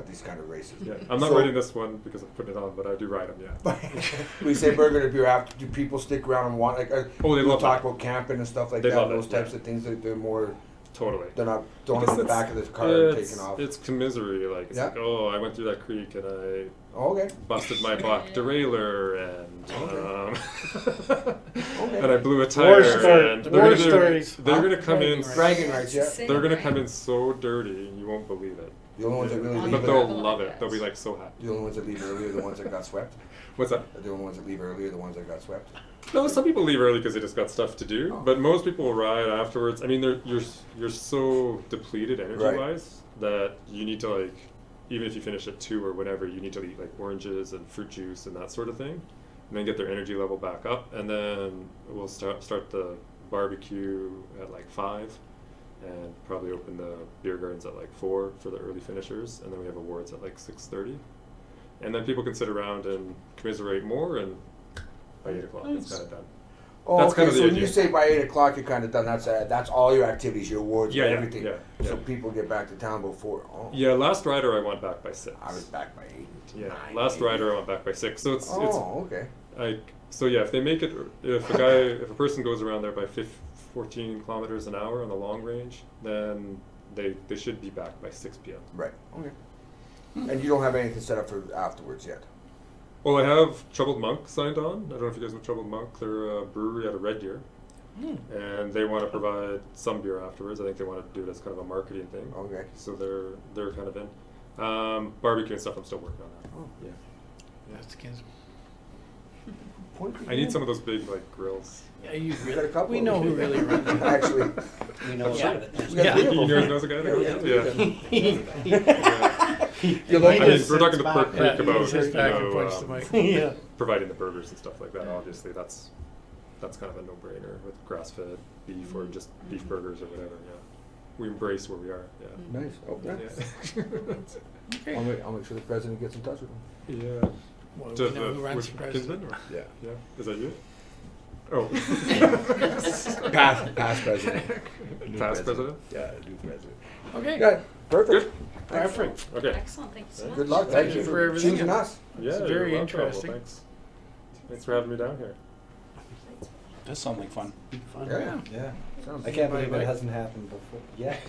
[SPEAKER 6] These kind of races.
[SPEAKER 5] Yeah, I'm not
[SPEAKER 6] So-
[SPEAKER 5] riding this one because I'm putting it on, but I do ride them. Yeah.
[SPEAKER 6] We say burger to beer after. Do people stick around and want like?
[SPEAKER 5] Oh, they
[SPEAKER 6] we
[SPEAKER 5] love
[SPEAKER 6] talk
[SPEAKER 5] that.
[SPEAKER 6] about camping and stuff like
[SPEAKER 5] They
[SPEAKER 6] that.
[SPEAKER 5] love it,
[SPEAKER 6] Those types
[SPEAKER 5] yeah.
[SPEAKER 6] of things that they're more.
[SPEAKER 5] Totally.
[SPEAKER 6] They're not throwing
[SPEAKER 5] Because
[SPEAKER 6] in the
[SPEAKER 5] it's-
[SPEAKER 6] back of the car and
[SPEAKER 5] it's-
[SPEAKER 6] taking off.
[SPEAKER 5] It's commisery. Like, it's
[SPEAKER 6] Yeah.
[SPEAKER 5] like, oh, I went through that creek and I
[SPEAKER 6] Oh, okay.
[SPEAKER 5] busted my block derailleur and I blew a
[SPEAKER 4] War
[SPEAKER 5] tire.
[SPEAKER 4] story-
[SPEAKER 5] And
[SPEAKER 4] war stories.
[SPEAKER 5] They're gonna come in.
[SPEAKER 6] Bragging rights, yeah.
[SPEAKER 7] Same
[SPEAKER 5] They're gonna
[SPEAKER 7] way.
[SPEAKER 5] come in so dirty, you won't believe it.
[SPEAKER 6] The only ones that really
[SPEAKER 7] On
[SPEAKER 6] leave.
[SPEAKER 5] But
[SPEAKER 7] the
[SPEAKER 5] they'll
[SPEAKER 7] gravel,
[SPEAKER 5] love
[SPEAKER 7] I
[SPEAKER 5] it. They'll be
[SPEAKER 7] guess.
[SPEAKER 5] like so happy.
[SPEAKER 6] The only ones that leave early are the ones that got swept.
[SPEAKER 5] What's that?
[SPEAKER 6] Are the only ones that leave early are the ones that got swept.
[SPEAKER 5] No, some people leave early because they just got stuff to do.
[SPEAKER 6] Oh.
[SPEAKER 5] But most people will ride afterwards. I mean, you're so depleted energy wise that you need to, like, even if you finish at 2 or whatever, you need to eat like oranges and fruit juice and that sort of thing, and then get their energy level back up. And then we'll start the barbecue at like 5, and probably open the beer gardens at like 4 for the early finishers, and then we have awards at like 6:30. And then people can sit around and commiserate more, and by 8 o'clock it's kind of done.
[SPEAKER 6] Oh,
[SPEAKER 5] That's
[SPEAKER 6] okay.
[SPEAKER 5] kind of the
[SPEAKER 6] So when you
[SPEAKER 5] idea.
[SPEAKER 6] say by 8 o'clock you're kind of done, that's all your activities, your awards,
[SPEAKER 5] Yeah, yeah,
[SPEAKER 6] everything.
[SPEAKER 5] yeah,
[SPEAKER 6] So
[SPEAKER 5] yeah.
[SPEAKER 6] people get back to town before. Oh,
[SPEAKER 5] Yeah, last rider I went back by 6.
[SPEAKER 6] I was back by 8.
[SPEAKER 5] Yeah,
[SPEAKER 6] 9,
[SPEAKER 5] last
[SPEAKER 6] maybe.
[SPEAKER 5] rider I went back by 6. So it's
[SPEAKER 6] Oh, okay.
[SPEAKER 5] like So yeah, if they make it, if a person goes around there by 14 kilometers an hour on the long range, then they should be back by 6 p.m.
[SPEAKER 6] Right. Okay. And you don't have anything set up for afterwards yet?
[SPEAKER 5] Well, I have Troubled Monk signed on. I don't know if you guys know Troubled Monk. They're a brewery out of Red Deer. And they want to provide some beer afterwards. I think they want to do it as kind of a marketing thing.
[SPEAKER 6] Okay.
[SPEAKER 5] So they're kind of in. Barbecue and stuff, I'm still working on that.
[SPEAKER 6] Oh.
[SPEAKER 5] Yeah.
[SPEAKER 1] That's against.
[SPEAKER 5] I need some of those big like grills.
[SPEAKER 1] Yeah, you
[SPEAKER 6] We got a couple
[SPEAKER 1] we
[SPEAKER 6] of
[SPEAKER 1] know
[SPEAKER 6] them.
[SPEAKER 1] who really runs it.
[SPEAKER 6] Actually,
[SPEAKER 4] We know
[SPEAKER 1] Yeah.
[SPEAKER 4] about it.
[SPEAKER 6] we got
[SPEAKER 1] Yeah.
[SPEAKER 6] three of
[SPEAKER 5] You
[SPEAKER 6] them.
[SPEAKER 5] knows a guy that yeah.
[SPEAKER 6] Your
[SPEAKER 5] I
[SPEAKER 6] local-
[SPEAKER 5] mean, we're talking to
[SPEAKER 4] back.
[SPEAKER 5] Perk Creek
[SPEAKER 1] Yeah,
[SPEAKER 5] about
[SPEAKER 1] he sits back and points the mic.
[SPEAKER 4] Yeah.
[SPEAKER 5] providing the burgers and stuff like that. Obviously, that's kind of a no-brainer with grass-fed beef or just beef burgers or whatever. Yeah, we embrace where we are. Yeah.
[SPEAKER 6] Nice. Oh, yeah.
[SPEAKER 5] Yeah.
[SPEAKER 6] I'll make sure the president gets in touch with him.
[SPEAKER 5] Yeah.
[SPEAKER 1] Well,
[SPEAKER 5] To
[SPEAKER 1] we know who runs
[SPEAKER 5] with
[SPEAKER 1] the president.
[SPEAKER 5] Kinsman, or-
[SPEAKER 6] Yeah.
[SPEAKER 5] Yeah. Is that you? Oh.
[SPEAKER 6] Past president.
[SPEAKER 5] Past president?
[SPEAKER 6] Yeah, new president.
[SPEAKER 1] Okay.
[SPEAKER 6] Good. Perfect.
[SPEAKER 5] Good.
[SPEAKER 4] Perfect.
[SPEAKER 5] Okay.
[SPEAKER 7] Excellent, thanks so much.
[SPEAKER 6] Good luck.
[SPEAKER 1] Thank
[SPEAKER 6] Thank
[SPEAKER 1] you
[SPEAKER 6] you
[SPEAKER 1] for
[SPEAKER 6] for
[SPEAKER 1] everything.
[SPEAKER 6] choosing us.
[SPEAKER 5] Yeah.
[SPEAKER 1] It's
[SPEAKER 5] you're
[SPEAKER 1] very
[SPEAKER 5] welcome. Well,
[SPEAKER 1] interesting.
[SPEAKER 5] thanks for having me down here.
[SPEAKER 2] Does sound like fun.
[SPEAKER 4] Fun.
[SPEAKER 6] Yeah.
[SPEAKER 8] Yeah.
[SPEAKER 6] Sounds
[SPEAKER 8] I can't
[SPEAKER 1] Bye,
[SPEAKER 8] believe
[SPEAKER 1] bye.
[SPEAKER 8] it hasn't happened before yet.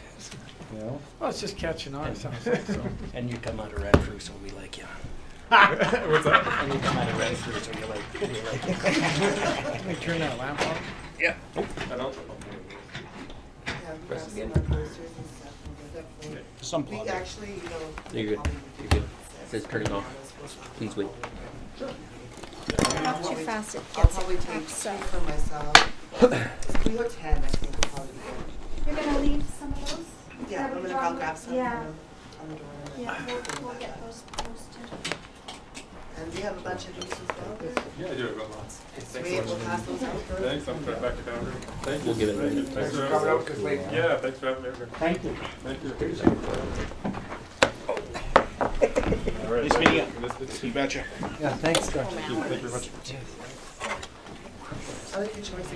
[SPEAKER 8] You know?
[SPEAKER 1] Well, it's just catching on, it sounds like. So.
[SPEAKER 4] And you come out of Renfrew, so we like you.
[SPEAKER 5] What's that?
[SPEAKER 4] And you come out of Renfrew, so we like you.
[SPEAKER 1] Let me turn that lamp off.
[SPEAKER 5] I don't.
[SPEAKER 3] Yeah, we have some posters and stuff, and we'll definitely.
[SPEAKER 2] Some
[SPEAKER 3] We
[SPEAKER 2] plot.
[SPEAKER 3] actually,
[SPEAKER 8] You're good.
[SPEAKER 3] probably
[SPEAKER 8] You're good.
[SPEAKER 3] would
[SPEAKER 8] Says turn it off. Please wait.
[SPEAKER 9] Not too fast, it
[SPEAKER 3] I'll
[SPEAKER 9] gets
[SPEAKER 3] probably
[SPEAKER 9] it
[SPEAKER 3] take
[SPEAKER 9] up,
[SPEAKER 3] two
[SPEAKER 9] so.
[SPEAKER 3] for myself. If we go 10, I think we'll probably be good.
[SPEAKER 9] You're gonna leave some of those?
[SPEAKER 3] Yeah,
[SPEAKER 9] That
[SPEAKER 3] I'm
[SPEAKER 9] we
[SPEAKER 3] gonna
[SPEAKER 9] draw?
[SPEAKER 3] go grab some
[SPEAKER 9] Yeah,
[SPEAKER 3] on the door. and
[SPEAKER 9] yeah,
[SPEAKER 3] then bring
[SPEAKER 9] we'll
[SPEAKER 3] that
[SPEAKER 9] get
[SPEAKER 3] up.
[SPEAKER 9] those posted.
[SPEAKER 3] And we have a bunch of these as well.
[SPEAKER 5] Yeah, I do. I've got lots.
[SPEAKER 3] Sweet, we'll pass those out.
[SPEAKER 5] Thanks. I'm putting back to calendar. Thank you.
[SPEAKER 8] We'll give it a
[SPEAKER 5] Thank you.
[SPEAKER 8] minute.
[SPEAKER 5] Thanks for
[SPEAKER 6] Coming
[SPEAKER 5] having
[SPEAKER 6] out
[SPEAKER 5] me.
[SPEAKER 6] this late.
[SPEAKER 5] Yeah, thanks for having me over.
[SPEAKER 4] Thank you.
[SPEAKER 5] Thank you.
[SPEAKER 2] All right. Nice meeting you. You betcha.
[SPEAKER 8] Yeah, thanks, Doctor.
[SPEAKER 5] Thank you very much.
[SPEAKER 3] I like your choice.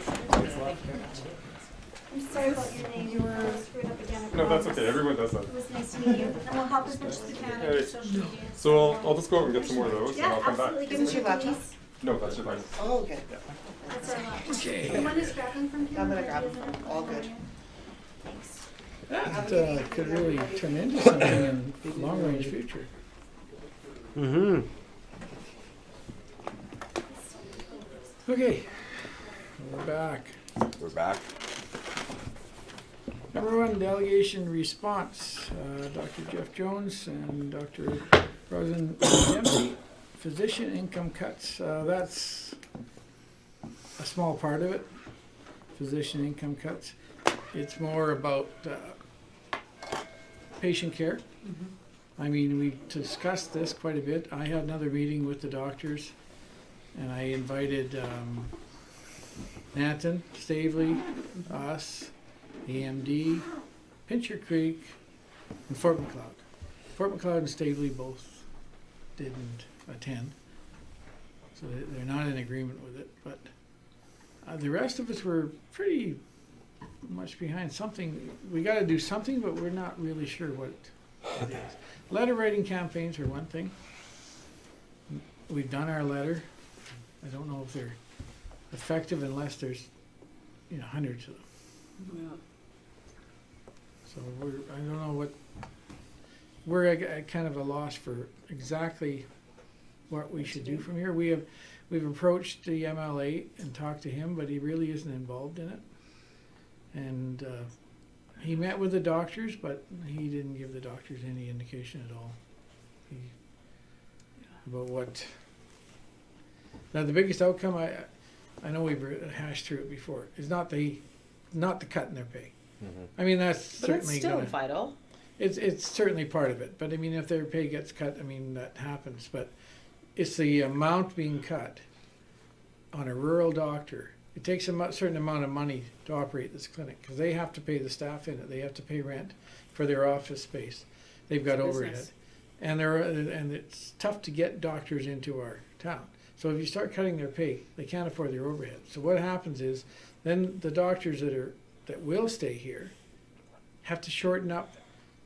[SPEAKER 9] I'm sorry about your name, you were screwed up again. I
[SPEAKER 5] No, that's
[SPEAKER 9] promise.
[SPEAKER 5] okay. Everyone does that.
[SPEAKER 9] It was nice to meet you, and we'll help as much as we can on your social media.
[SPEAKER 5] So I'll just go out and get some more of those, and
[SPEAKER 9] Yeah,
[SPEAKER 5] I'll come
[SPEAKER 9] absolutely,
[SPEAKER 5] back.
[SPEAKER 9] give
[SPEAKER 3] Is
[SPEAKER 9] me
[SPEAKER 3] this your laptop?
[SPEAKER 9] these.
[SPEAKER 5] No, that's your license.
[SPEAKER 3] Oh, okay.
[SPEAKER 9] That's our laptop.
[SPEAKER 1] Okay.
[SPEAKER 9] The one is grabbing from here.
[SPEAKER 3] I'm gonna
[SPEAKER 9] but
[SPEAKER 3] grab
[SPEAKER 9] it
[SPEAKER 3] them.
[SPEAKER 9] isn't.
[SPEAKER 3] All good.
[SPEAKER 9] Thanks.
[SPEAKER 1] That could really turn into something in long range future.
[SPEAKER 4] Mm-hmm.
[SPEAKER 1] Okay. We're back.
[SPEAKER 6] We're back.
[SPEAKER 1] Number one, delegation response. Dr. Jeff Jones and Dr. Rosen Dempsey. Physician income cuts. That's a small part of it. Physician income cuts. It's more about patient care. I mean, we discussed this quite a bit. I had another meeting with the doctors, and I invited Nanton, Stavely, us, AMD, Pincher Creek, and Fort McLeod. Fort McLeod and Stavely both didn't attend, so they're not in agreement with it. But the rest of us were pretty much behind something. We got to do something, but we're not really sure what it is. Letter writing campaigns are one thing. We've done our letter. I don't know if they're effective unless there's, hundreds of them. So I don't know what, we're at kind of a loss for exactly what we should do from here. We've approached the MLA and talked to him, but he really isn't involved in it. And he met with the doctors, but he didn't give the doctors any indication at all about what. Now the biggest outcome, I know we've hashed through it before, is not the cut in their pay. I mean, that's
[SPEAKER 7] But it's
[SPEAKER 1] certainly
[SPEAKER 7] still
[SPEAKER 1] gonna,
[SPEAKER 7] vital.
[SPEAKER 1] it's certainly part of it. But I mean, if their pay gets cut, I mean that happens. But it's the amount being cut on a rural doctor. It takes a certain amount of money to operate this clinic because they have to pay the staff in it. They have to pay rent for their office space. They've got
[SPEAKER 7] It's a
[SPEAKER 1] overhead,
[SPEAKER 7] business.
[SPEAKER 1] and it's tough to get doctors into our town. So if you start cutting their pay, they can't afford their overhead. So what happens is then the doctors that will stay here have to shorten up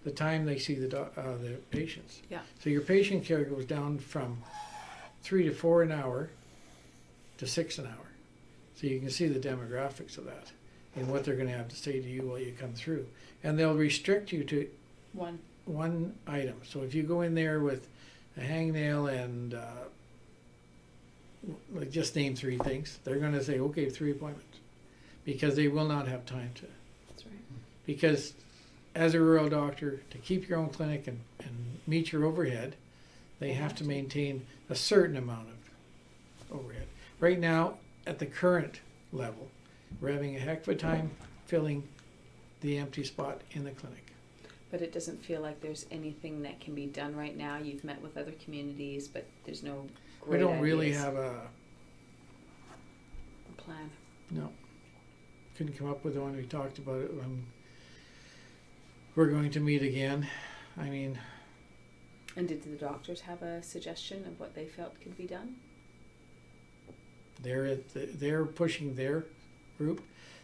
[SPEAKER 1] the time they see the patients.
[SPEAKER 7] Yeah.
[SPEAKER 1] So your patient care goes down from 3 to 4 an hour to $6 an hour. So you can see the demographics of that and what they're gonna have to say to you while you come through. And they'll restrict you to one item. So if you go in there with a hangnail and like just name 3 things, they're gonna say, okay, 3 appointments, because they will not have time to.
[SPEAKER 7] That's right.
[SPEAKER 1] Because as a rural doctor, to keep your own clinic and meet your overhead, they have to maintain a certain amount of overhead. Right now, at the current level, we're having a heck of a time filling the empty spot in the clinic.
[SPEAKER 7] But it doesn't feel like there's anything that can be done right now. You've met with other communities, but there's no
[SPEAKER 1] We
[SPEAKER 7] great
[SPEAKER 1] don't really
[SPEAKER 7] ideas.
[SPEAKER 1] have a,
[SPEAKER 7] A plan.
[SPEAKER 1] no, couldn't come up with one. We talked about it when we're going to meet again. I mean,
[SPEAKER 7] And did the doctors have a suggestion of what they felt could be done?
[SPEAKER 1] they're pushing their group.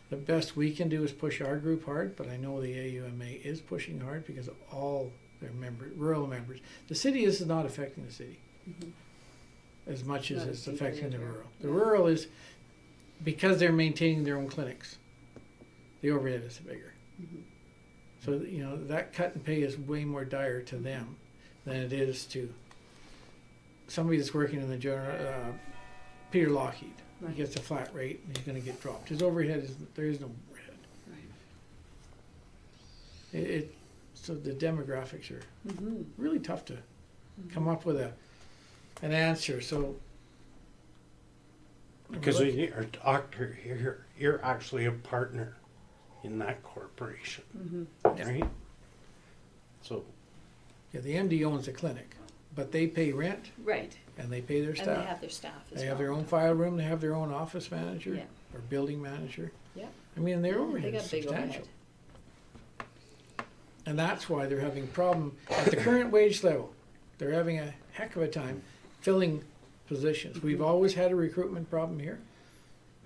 [SPEAKER 1] The best we can do is push our group hard, but I know the AUMA is pushing hard because of all their rural members. The city is not affecting the city as much as
[SPEAKER 7] Not
[SPEAKER 1] it's
[SPEAKER 7] as deeply
[SPEAKER 1] affecting the
[SPEAKER 7] as
[SPEAKER 1] rural.
[SPEAKER 7] we're-
[SPEAKER 1] The rural is, because they're maintaining their own clinics, the overhead is bigger. So, you know, that cut and pay is way more dire to them than it is to somebody that's working in the general, Peter Lockheed.
[SPEAKER 7] Right.
[SPEAKER 1] He gets a flat rate and he's gonna get dropped. His overhead there is no overhead.
[SPEAKER 7] Right.
[SPEAKER 1] So the demographics are
[SPEAKER 7] Mm-hmm.
[SPEAKER 1] really tough to come up with an answer, so.
[SPEAKER 10] Because when you're a doctor, you're actually a partner in that corporation,
[SPEAKER 7] Mm-hmm.
[SPEAKER 10] right? So,
[SPEAKER 1] Yeah, the MD owns the clinic, but they pay rent
[SPEAKER 7] Right.
[SPEAKER 1] and they pay their
[SPEAKER 7] And they
[SPEAKER 1] staff.
[SPEAKER 7] have their staff as well.
[SPEAKER 1] They have their own file room, they have their own office manager
[SPEAKER 7] Yeah.
[SPEAKER 1] or building manager.
[SPEAKER 7] Yeah.
[SPEAKER 1] I mean, their
[SPEAKER 7] They
[SPEAKER 1] overhead is
[SPEAKER 7] got big
[SPEAKER 1] substantial.
[SPEAKER 7] overhead.
[SPEAKER 1] And that's why they're having a problem at the current wage level. They're having a heck of a time filling positions. We've always had a recruitment problem here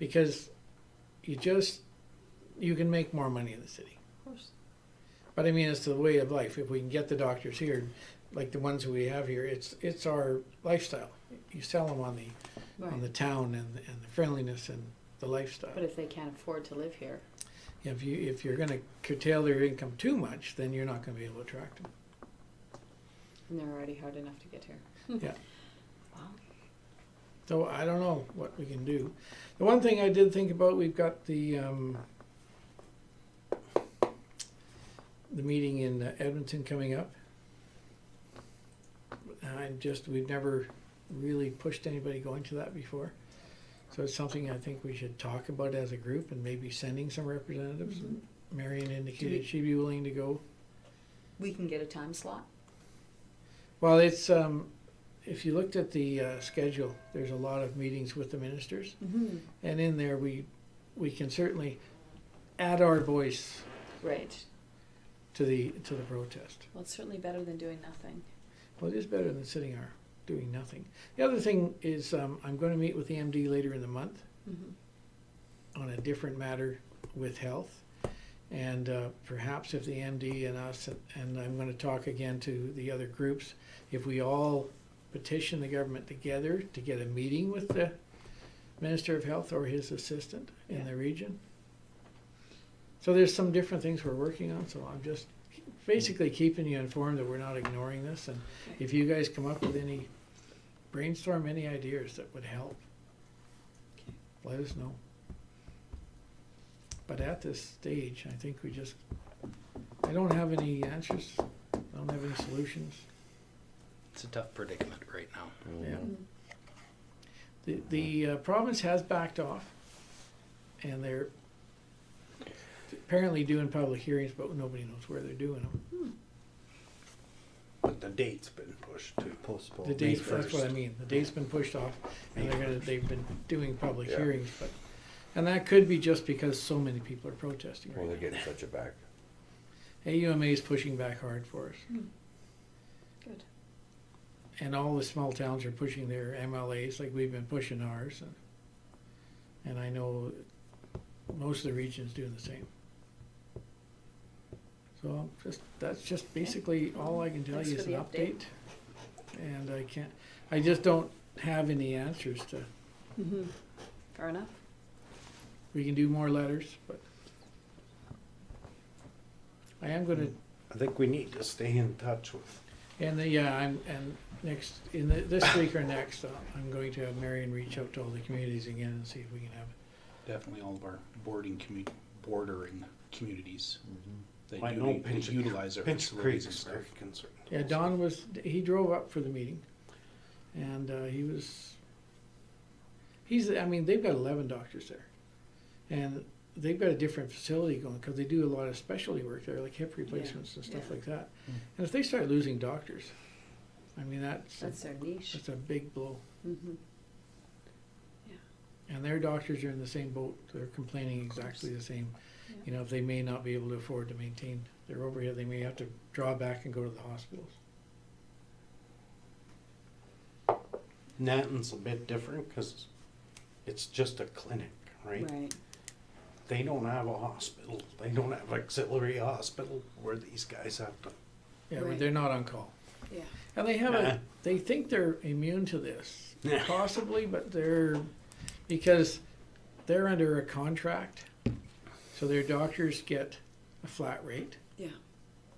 [SPEAKER 1] because you can make more money in the city.
[SPEAKER 7] Of course.
[SPEAKER 1] But I mean, it's the way of life. If we can get the doctors here, like the ones we have here, it's our lifestyle. You sell them on the town and the friendliness and the lifestyle.
[SPEAKER 7] But if they can't afford to live here,
[SPEAKER 1] If you're going to curtail their income too much, then you're not going to be able to attract them.
[SPEAKER 7] and they're already hard enough to get here.
[SPEAKER 1] Yeah.
[SPEAKER 7] Wow.
[SPEAKER 1] So I don't know what we can do. The one thing I did think about, we've got the meeting in Edmonton coming up. We've never really pushed anybody going to that before. So it's something I think we should talk about as a group and maybe sending some representatives. Marion indicated she'd be willing to go.
[SPEAKER 7] We can get a time slot.
[SPEAKER 1] Well, it's if you looked at the schedule, there's a lot of meetings with the ministers,
[SPEAKER 7] Mm-hmm.
[SPEAKER 1] and in there we can certainly add our voice
[SPEAKER 7] Right.
[SPEAKER 1] to the protest.
[SPEAKER 7] Well, it's certainly better than doing nothing.
[SPEAKER 1] Well, it is better than sitting there doing nothing. The other thing is I'm going to meet with the MD later in the month
[SPEAKER 7] Mm-hmm.
[SPEAKER 1] on a different matter with health, and perhaps if the MD and us and I'm going to talk again to the other groups, if we all petition the government together to get a meeting with the Minister of Health or his assistant in the region. So there's some different things we're working on, so I'm just basically keeping you informed that we're not ignoring this, and if you guys come up with brainstorm any ideas that would help, let us know. But at this stage, I think I don't have any answers, I don't have any solutions.
[SPEAKER 2] It's a tough predicament right now.
[SPEAKER 1] Yeah. The province has backed off, and they're apparently doing public hearings, but nobody knows where they're doing them.
[SPEAKER 10] but the date's been pushed to
[SPEAKER 8] Postpone.
[SPEAKER 1] The date's,
[SPEAKER 10] May
[SPEAKER 1] that's what I
[SPEAKER 10] 1st.
[SPEAKER 1] mean, the date's been pushed off, and they've been doing public
[SPEAKER 6] Yeah.
[SPEAKER 1] hearings, and that could be just because so many people are protesting
[SPEAKER 6] Well,
[SPEAKER 1] right
[SPEAKER 6] they're
[SPEAKER 1] now.
[SPEAKER 6] getting such a back.
[SPEAKER 1] AUMA is pushing back hard for us.
[SPEAKER 7] Good.
[SPEAKER 1] And all the small towns are pushing their MLAs like we've been pushing ours, and I know most of the region's doing the same. So that's just basically all I can tell
[SPEAKER 7] Thanks
[SPEAKER 1] you
[SPEAKER 7] for
[SPEAKER 1] is an
[SPEAKER 7] the
[SPEAKER 1] update.
[SPEAKER 7] update.
[SPEAKER 1] And I just don't have any answers to
[SPEAKER 7] Mm-hmm. Fair enough.
[SPEAKER 1] We can do more letters, but I am gonna,
[SPEAKER 10] I think we need to stay in touch with.
[SPEAKER 1] and next, this week or next, I'm going to have Marion reach out to all the communities again and see if we can have
[SPEAKER 2] Definitely all of our bordering communities. They
[SPEAKER 10] I
[SPEAKER 2] do
[SPEAKER 10] know
[SPEAKER 2] need to
[SPEAKER 10] Pinch
[SPEAKER 2] utilize our
[SPEAKER 10] Pinch
[SPEAKER 2] facilities and
[SPEAKER 10] Creek's
[SPEAKER 2] stuff.
[SPEAKER 10] very concerned.
[SPEAKER 1] Yeah, Don he drove up for the meeting, and I mean, they've got 11 doctors there, and they've got a different facility going, because they do a lot of specialty work there, like hip replacements and stuff like that. And if they start losing doctors, I mean, that's
[SPEAKER 7] their niche.
[SPEAKER 1] a big blow.
[SPEAKER 7] Mm-hmm.
[SPEAKER 1] And their doctors are in the same boat, they're complaining exactly the same.
[SPEAKER 7] Yeah.
[SPEAKER 1] You know, if they may not be able to afford to maintain their overhead, they may have to draw back and go to the hospitals.
[SPEAKER 10] Nanton's a bit different because it's just a clinic, right?
[SPEAKER 7] Right.
[SPEAKER 10] They don't have a hospital. They don't have auxiliary hospital where these guys have to.
[SPEAKER 1] Yeah, but
[SPEAKER 7] Right.
[SPEAKER 1] they're not on call.
[SPEAKER 7] Yeah.
[SPEAKER 1] And they have
[SPEAKER 10] Nah.
[SPEAKER 1] they think they're immune to this,
[SPEAKER 10] Yeah.
[SPEAKER 1] possibly, but because they're under a contract, so their doctors get a flat rate
[SPEAKER 7] Yeah.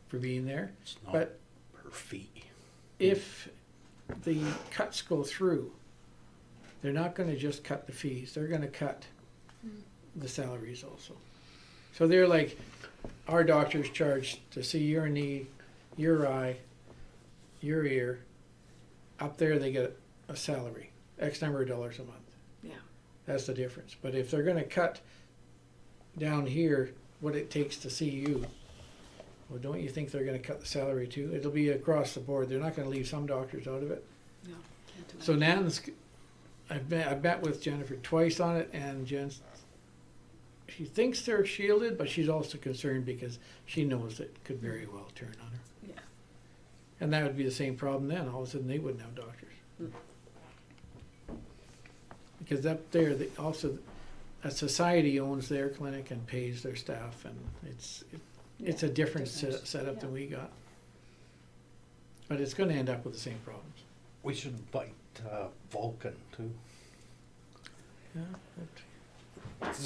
[SPEAKER 1] for being there.
[SPEAKER 10] It's not
[SPEAKER 1] But
[SPEAKER 10] per fee.
[SPEAKER 1] if the cuts go through, they're not gonna just cut the fees, they're gonna cut the salaries also. So they're like, our doctors charge to see your knee, your eye, your ear. Up there, they get a salary, X number of dollars a month.
[SPEAKER 7] Yeah.
[SPEAKER 1] That's the difference. But if they're gonna cut down here what it takes to see you, well, don't you think they're gonna cut the salary too? It'll be across the board. They're not gonna leave some doctors out of it.
[SPEAKER 7] No. Can't
[SPEAKER 1] So
[SPEAKER 7] imagine.
[SPEAKER 1] Nan's, I've met with Jennifer twice on it, and she thinks they're shielded, but she's also concerned because she knows it could very well turn on her.
[SPEAKER 7] Yeah.
[SPEAKER 1] And that would be the same problem then. All of a sudden, they wouldn't have doctors.
[SPEAKER 7] Mm.
[SPEAKER 1] Because up there, a society owns their clinic and pays their staff, and it's a different setup than we got. But it's going to end up with the same problems.
[SPEAKER 10] We should invite Vulcan too.
[SPEAKER 1] Yeah,
[SPEAKER 10] 'Cause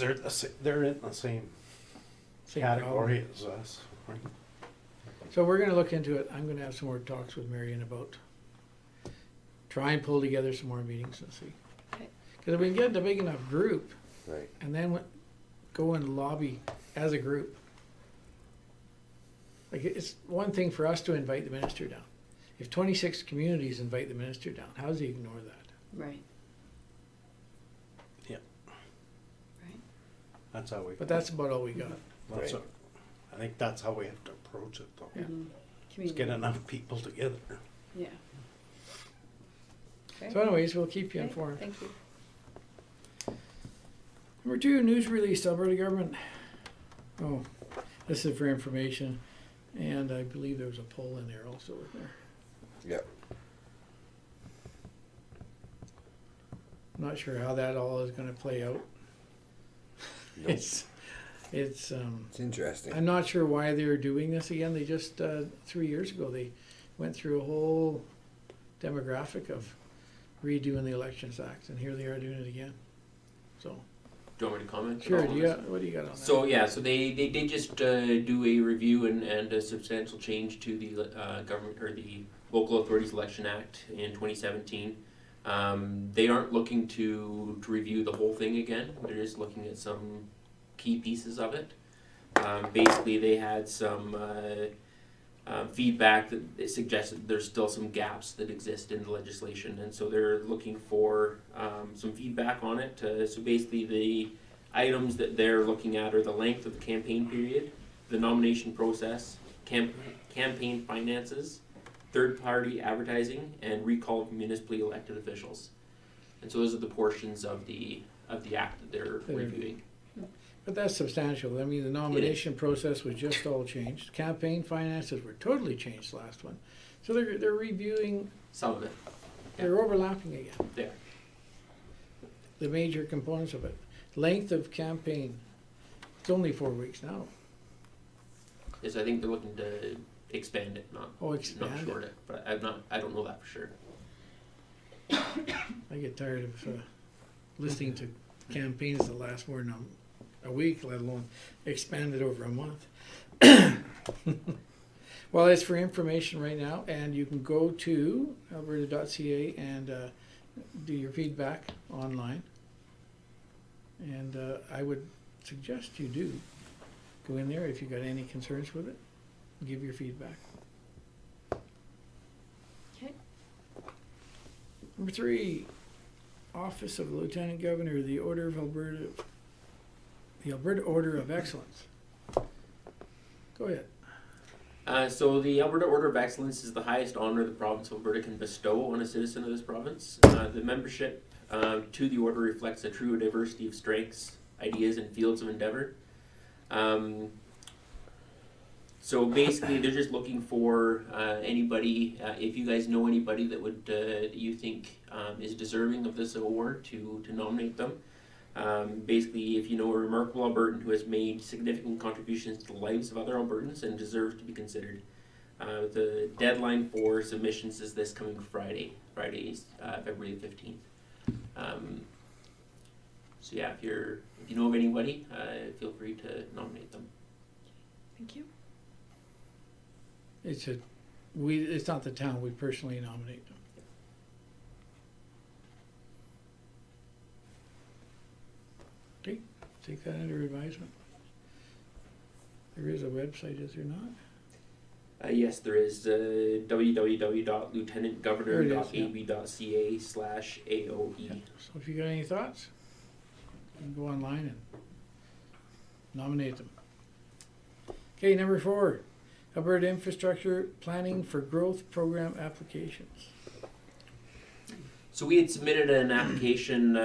[SPEAKER 10] they're in the same
[SPEAKER 1] same
[SPEAKER 10] category
[SPEAKER 1] problem.
[SPEAKER 10] as us, right?
[SPEAKER 1] So we're going to look into it. I'm going to have some more talks with Marion about try and pull together some more meetings and see.
[SPEAKER 7] Okay.
[SPEAKER 1] Because if we can get a big enough group,
[SPEAKER 6] Right.
[SPEAKER 1] and then go and lobby as a group. Like, it's one thing for us to invite the minister down. If 26 communities invite the minister down, how does he ignore that?
[SPEAKER 7] Right.
[SPEAKER 10] Yeah.
[SPEAKER 7] Right.
[SPEAKER 10] That's how we.
[SPEAKER 1] But that's about all we got.
[SPEAKER 10] That's
[SPEAKER 6] Right.
[SPEAKER 10] I think that's how we have to approach it, though.
[SPEAKER 1] Yeah.
[SPEAKER 7] Mm-hmm.
[SPEAKER 10] Let's get enough people together.
[SPEAKER 7] Yeah. Okay.
[SPEAKER 1] So anyways, we'll keep you
[SPEAKER 7] Okay,
[SPEAKER 1] informed.
[SPEAKER 7] Thank you.
[SPEAKER 1] Number 2, news release, Alberta government. Oh, this is for information, and I believe there was a poll in there also with there.
[SPEAKER 6] Yep.
[SPEAKER 1] I'm not sure how that all is going to play out.
[SPEAKER 6] Nope.
[SPEAKER 1] It's
[SPEAKER 6] It's interesting.
[SPEAKER 1] I'm not sure why they're doing this again. They just 3 years ago they went through a whole demographic of redoing the Elections Act, and here they are doing it again. So
[SPEAKER 11] Do you want me to comment?
[SPEAKER 1] sure,
[SPEAKER 11] on this?
[SPEAKER 1] what do you got on that?
[SPEAKER 11] So yeah, so they did just do a review and a substantial change to the government or the Local Authorities Election Act in 2017. They aren't looking to review the whole thing again. They're just looking at some key pieces of it. Basically, they had some feedback that it suggested there's still some gaps that exist in the legislation, and so they're looking for some feedback on it. So basically, the items that they're looking at are the length of the campaign period, the nomination process, campaign finances, third-party advertising, and recall of municipally elected officials. And so those are the portions of the act that they're reviewing.
[SPEAKER 1] But that's substantial. I mean, the nomination process was just all changed. Campaign finances were totally changed last one. So they're reviewing,
[SPEAKER 11] Some of it.
[SPEAKER 1] they're overlapping again.
[SPEAKER 11] There.
[SPEAKER 1] The major components of it. Length of campaign, it's only 4 weeks now.
[SPEAKER 11] Is I think they're looking to expand it, not
[SPEAKER 1] Expand
[SPEAKER 11] not short it. But I don't know that for sure.
[SPEAKER 1] I get tired of listening to campaigns that last more than a week, let alone expanded over a month. Well, it's for information right now, and you can go to alberta.ca and do your feedback online. And I would suggest you do go in there if you've got any concerns with it. Give your feedback.
[SPEAKER 7] Okay.
[SPEAKER 1] Number 3, Office of the Lieutenant Governor, the Order of Alberta, the Alberta Order of Excellence. Go ahead.
[SPEAKER 11] So the Alberta Order of Excellence is the highest honor the province of Alberta can bestow on a citizen of this province. The membership to the order reflects a true diversity of strengths, ideas, and fields of endeavor. So basically, they're just looking for anybody, if you guys know anybody that would that you think is deserving of this award, to nominate them. Basically, if you know a remarkable Albertan who has made significant contributions to the lives of other Albertans and deserves to be considered. The deadline for submissions is this coming Friday, February 15th. So yeah, if you know of anybody, feel free to nominate them.
[SPEAKER 7] Thank you.
[SPEAKER 1] It's not the town, we personally nominate them. Okay, take that under advisement. There is a website, is there not?
[SPEAKER 11] Yes, there is www.lieutenantgovernor.ab.ca/AOE.
[SPEAKER 1] Yeah. So if you got any thoughts, you can go online and nominate them. Okay, number 4, Alberta Infrastructure Planning for Growth Program Applications.
[SPEAKER 11] So we had submitted an application,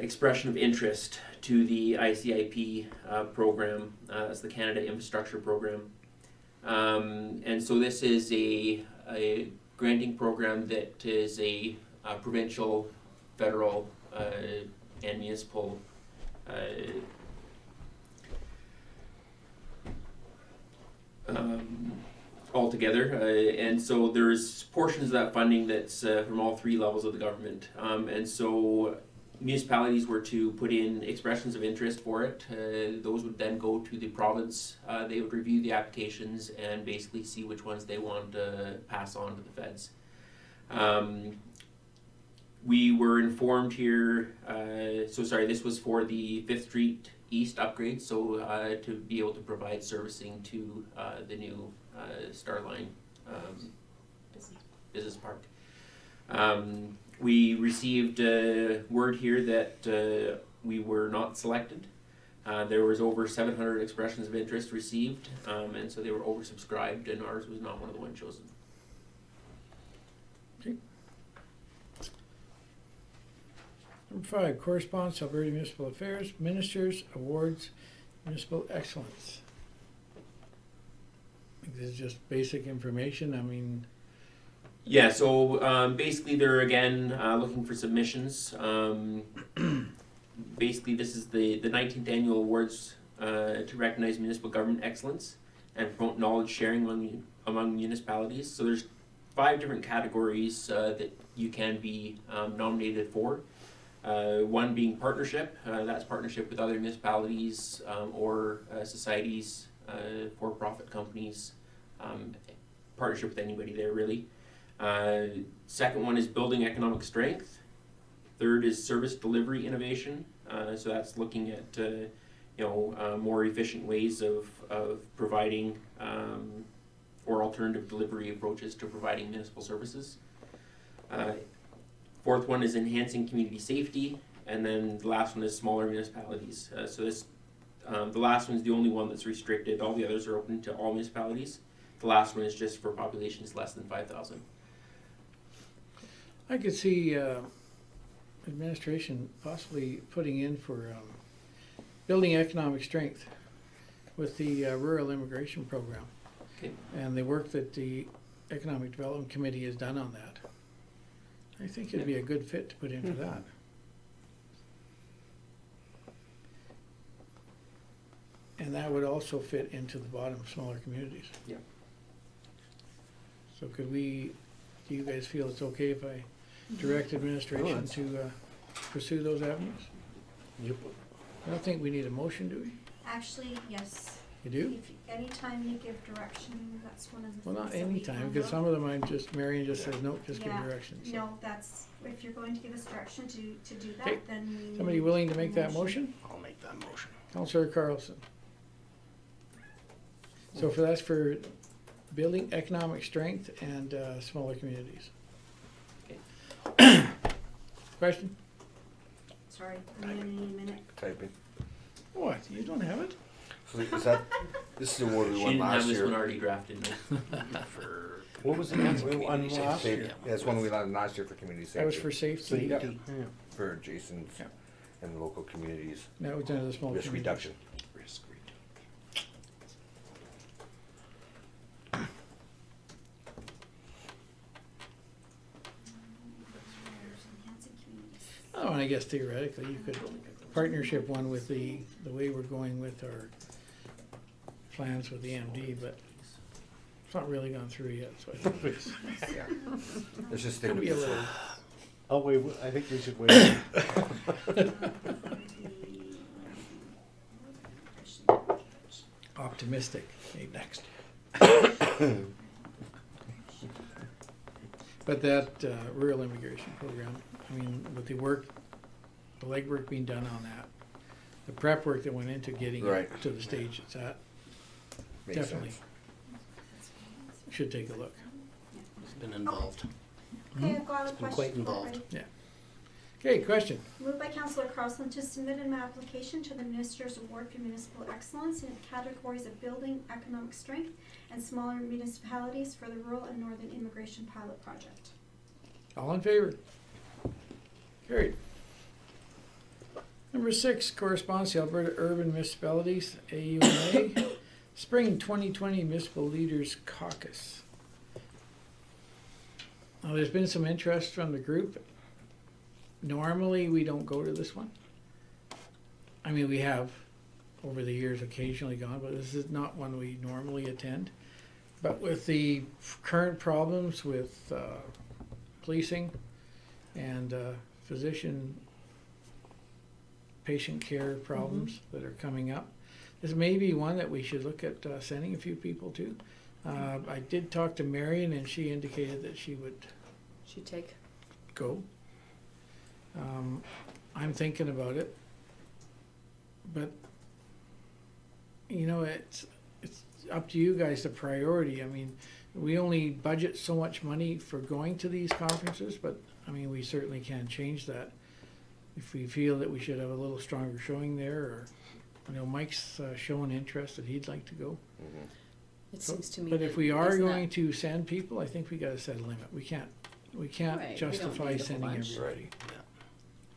[SPEAKER 11] expression of interest to the ICIP program. That's the Canada Infrastructure Program. And so this is a granting program that is a provincial, federal, and municipal altogether, and so there's portions of that funding that's from all 3 levels of the government, and so municipalities were to put in expressions of interest for it. Those would then go to the province. They would review the applications and basically see which ones they want to pass on to the feds. We were informed here, this was for the 5th Street East upgrade, so to be able to provide servicing to the new Starline Business Park. We received word here that we were not selected. There was over 700 expressions of interest received, and so they were oversubscribed, and ours was not one of the ones chosen.
[SPEAKER 1] Okay. Number 5, Correspondence, Alberta Municipal Affairs, Ministers, Awards, Municipal Excellence. This is just basic information. I mean,
[SPEAKER 11] yeah, so basically they're again looking for submissions. Basically this is the 19th annual awards to recognize municipal government excellence and promote knowledge sharing among municipalities. So there's 5 different categories that you can be nominated for. One being partnership, that's partnership with other municipalities or societies, for-profit companies, partnership with anybody there really. Second one is building economic strength. Third is service delivery innovation, so that's looking at more efficient ways of providing or alternative delivery approaches to providing municipal services. Fourth one is enhancing community safety, and then the last one is smaller municipalities. The last one is the only one that's restricted. All the others are open to all municipalities. The last one is just for populations less than 5,000.
[SPEAKER 1] I could see administration possibly putting in for building economic strength with the rural immigration program.
[SPEAKER 11] Okay.
[SPEAKER 1] And the work that the Economic Development Committee has done on that. I think it'd be a good fit to put in for that. And that would also fit into the bottom smaller communities.
[SPEAKER 11] Yeah.
[SPEAKER 1] So do you guys feel it's okay if I direct administration to pursue those avenues?
[SPEAKER 10] Yep.
[SPEAKER 1] I don't think we need a motion, do we?
[SPEAKER 9] Actually, yes.
[SPEAKER 1] You do?
[SPEAKER 9] If, anytime you give direction, that's one of the
[SPEAKER 1] Well, not
[SPEAKER 9] things that we
[SPEAKER 1] any time,
[SPEAKER 9] handle.
[SPEAKER 1] because some of them Marion just says, nope, just give
[SPEAKER 9] Yeah.
[SPEAKER 1] directions. So.
[SPEAKER 9] No, that's, if you're going to give us direction to do
[SPEAKER 1] Okay.
[SPEAKER 9] that, then we.
[SPEAKER 1] Somebody
[SPEAKER 9] need
[SPEAKER 1] willing to
[SPEAKER 9] a
[SPEAKER 1] make that motion?
[SPEAKER 10] I'll make that motion.
[SPEAKER 1] Councillor Carlson. So that's for building economic strength and smaller communities. Question?
[SPEAKER 9] Sorry, I'm gonna need a minute.
[SPEAKER 6] Typing.
[SPEAKER 1] What? You don't have it?
[SPEAKER 6] So is that, this is the award we
[SPEAKER 11] She
[SPEAKER 6] won
[SPEAKER 11] didn't have
[SPEAKER 6] last
[SPEAKER 11] this one
[SPEAKER 6] year.
[SPEAKER 11] already drafted. No.
[SPEAKER 10] For, what was it again? We won last
[SPEAKER 6] Safe-
[SPEAKER 10] year.
[SPEAKER 6] Yeah, it's one we won last year for community safety.
[SPEAKER 1] That was for safety.
[SPEAKER 10] Safety. Yeah.
[SPEAKER 6] For Jason's
[SPEAKER 1] Yeah.
[SPEAKER 6] and local communities.
[SPEAKER 1] That was under the small
[SPEAKER 6] Risk
[SPEAKER 1] communities.
[SPEAKER 6] reduction.
[SPEAKER 2] Risk reduction.
[SPEAKER 9] Enhancing communities.
[SPEAKER 1] Oh, and I guess theoretically, you could partnership one with the way we're going with our plans with the MD, but it's not really gone through yet, so I think it's
[SPEAKER 6] Yeah. Let's just stick
[SPEAKER 1] gonna
[SPEAKER 6] with
[SPEAKER 1] be a
[SPEAKER 6] this
[SPEAKER 1] little.
[SPEAKER 6] one.
[SPEAKER 10] Oh, wait, I think we should wait.
[SPEAKER 1] Optimistic, maybe next. But that rural immigration program, I mean, with the legwork being done on that, the prep work that went into getting
[SPEAKER 6] Right.
[SPEAKER 1] it to the stage it's at,
[SPEAKER 6] Makes
[SPEAKER 1] definitely
[SPEAKER 6] sense.
[SPEAKER 1] should take a look.
[SPEAKER 8] It's been involved.
[SPEAKER 9] Okay, I've got a
[SPEAKER 8] It's been
[SPEAKER 9] question.
[SPEAKER 8] quite involved.
[SPEAKER 9] already.
[SPEAKER 1] Okay, question.
[SPEAKER 9] Moved by Councillor Carlson to submit an application to the Minister's Award for Municipal Excellence in the categories of building economic strength and smaller municipalities for the rural and northern immigration pilot project.
[SPEAKER 1] All in favor? Carried. Number 6, corresponds to Alberta Urban Municipalities, AUMA, Spring 2020 Municipal Leaders Caucus. Now, there's been some interest from the group. Normally, we don't go to this one. I mean, we have over the years occasionally gone, but this is not one we normally attend. But with the current problems with policing and physician patient care problems that are coming up, this may be one that we should look at sending a few people to. I did talk to Marion, and she indicated that she would
[SPEAKER 7] Should take.
[SPEAKER 1] go. I'm thinking about it, but you know, it's up to you guys, the priority. I mean, we only budget so much money for going to these conferences, but I mean, we certainly can change that if we feel that we should have a little stronger showing there, or you know, Mike's showing interest that he'd like to go.
[SPEAKER 7] It seems to me.
[SPEAKER 1] But
[SPEAKER 7] that
[SPEAKER 1] if we are
[SPEAKER 7] isn't
[SPEAKER 1] going
[SPEAKER 7] that-
[SPEAKER 1] to send people, I think we got to set a limit. We can't
[SPEAKER 7] Right, we don't
[SPEAKER 1] justify
[SPEAKER 7] need a
[SPEAKER 1] sending
[SPEAKER 7] bunch.
[SPEAKER 1] everybody.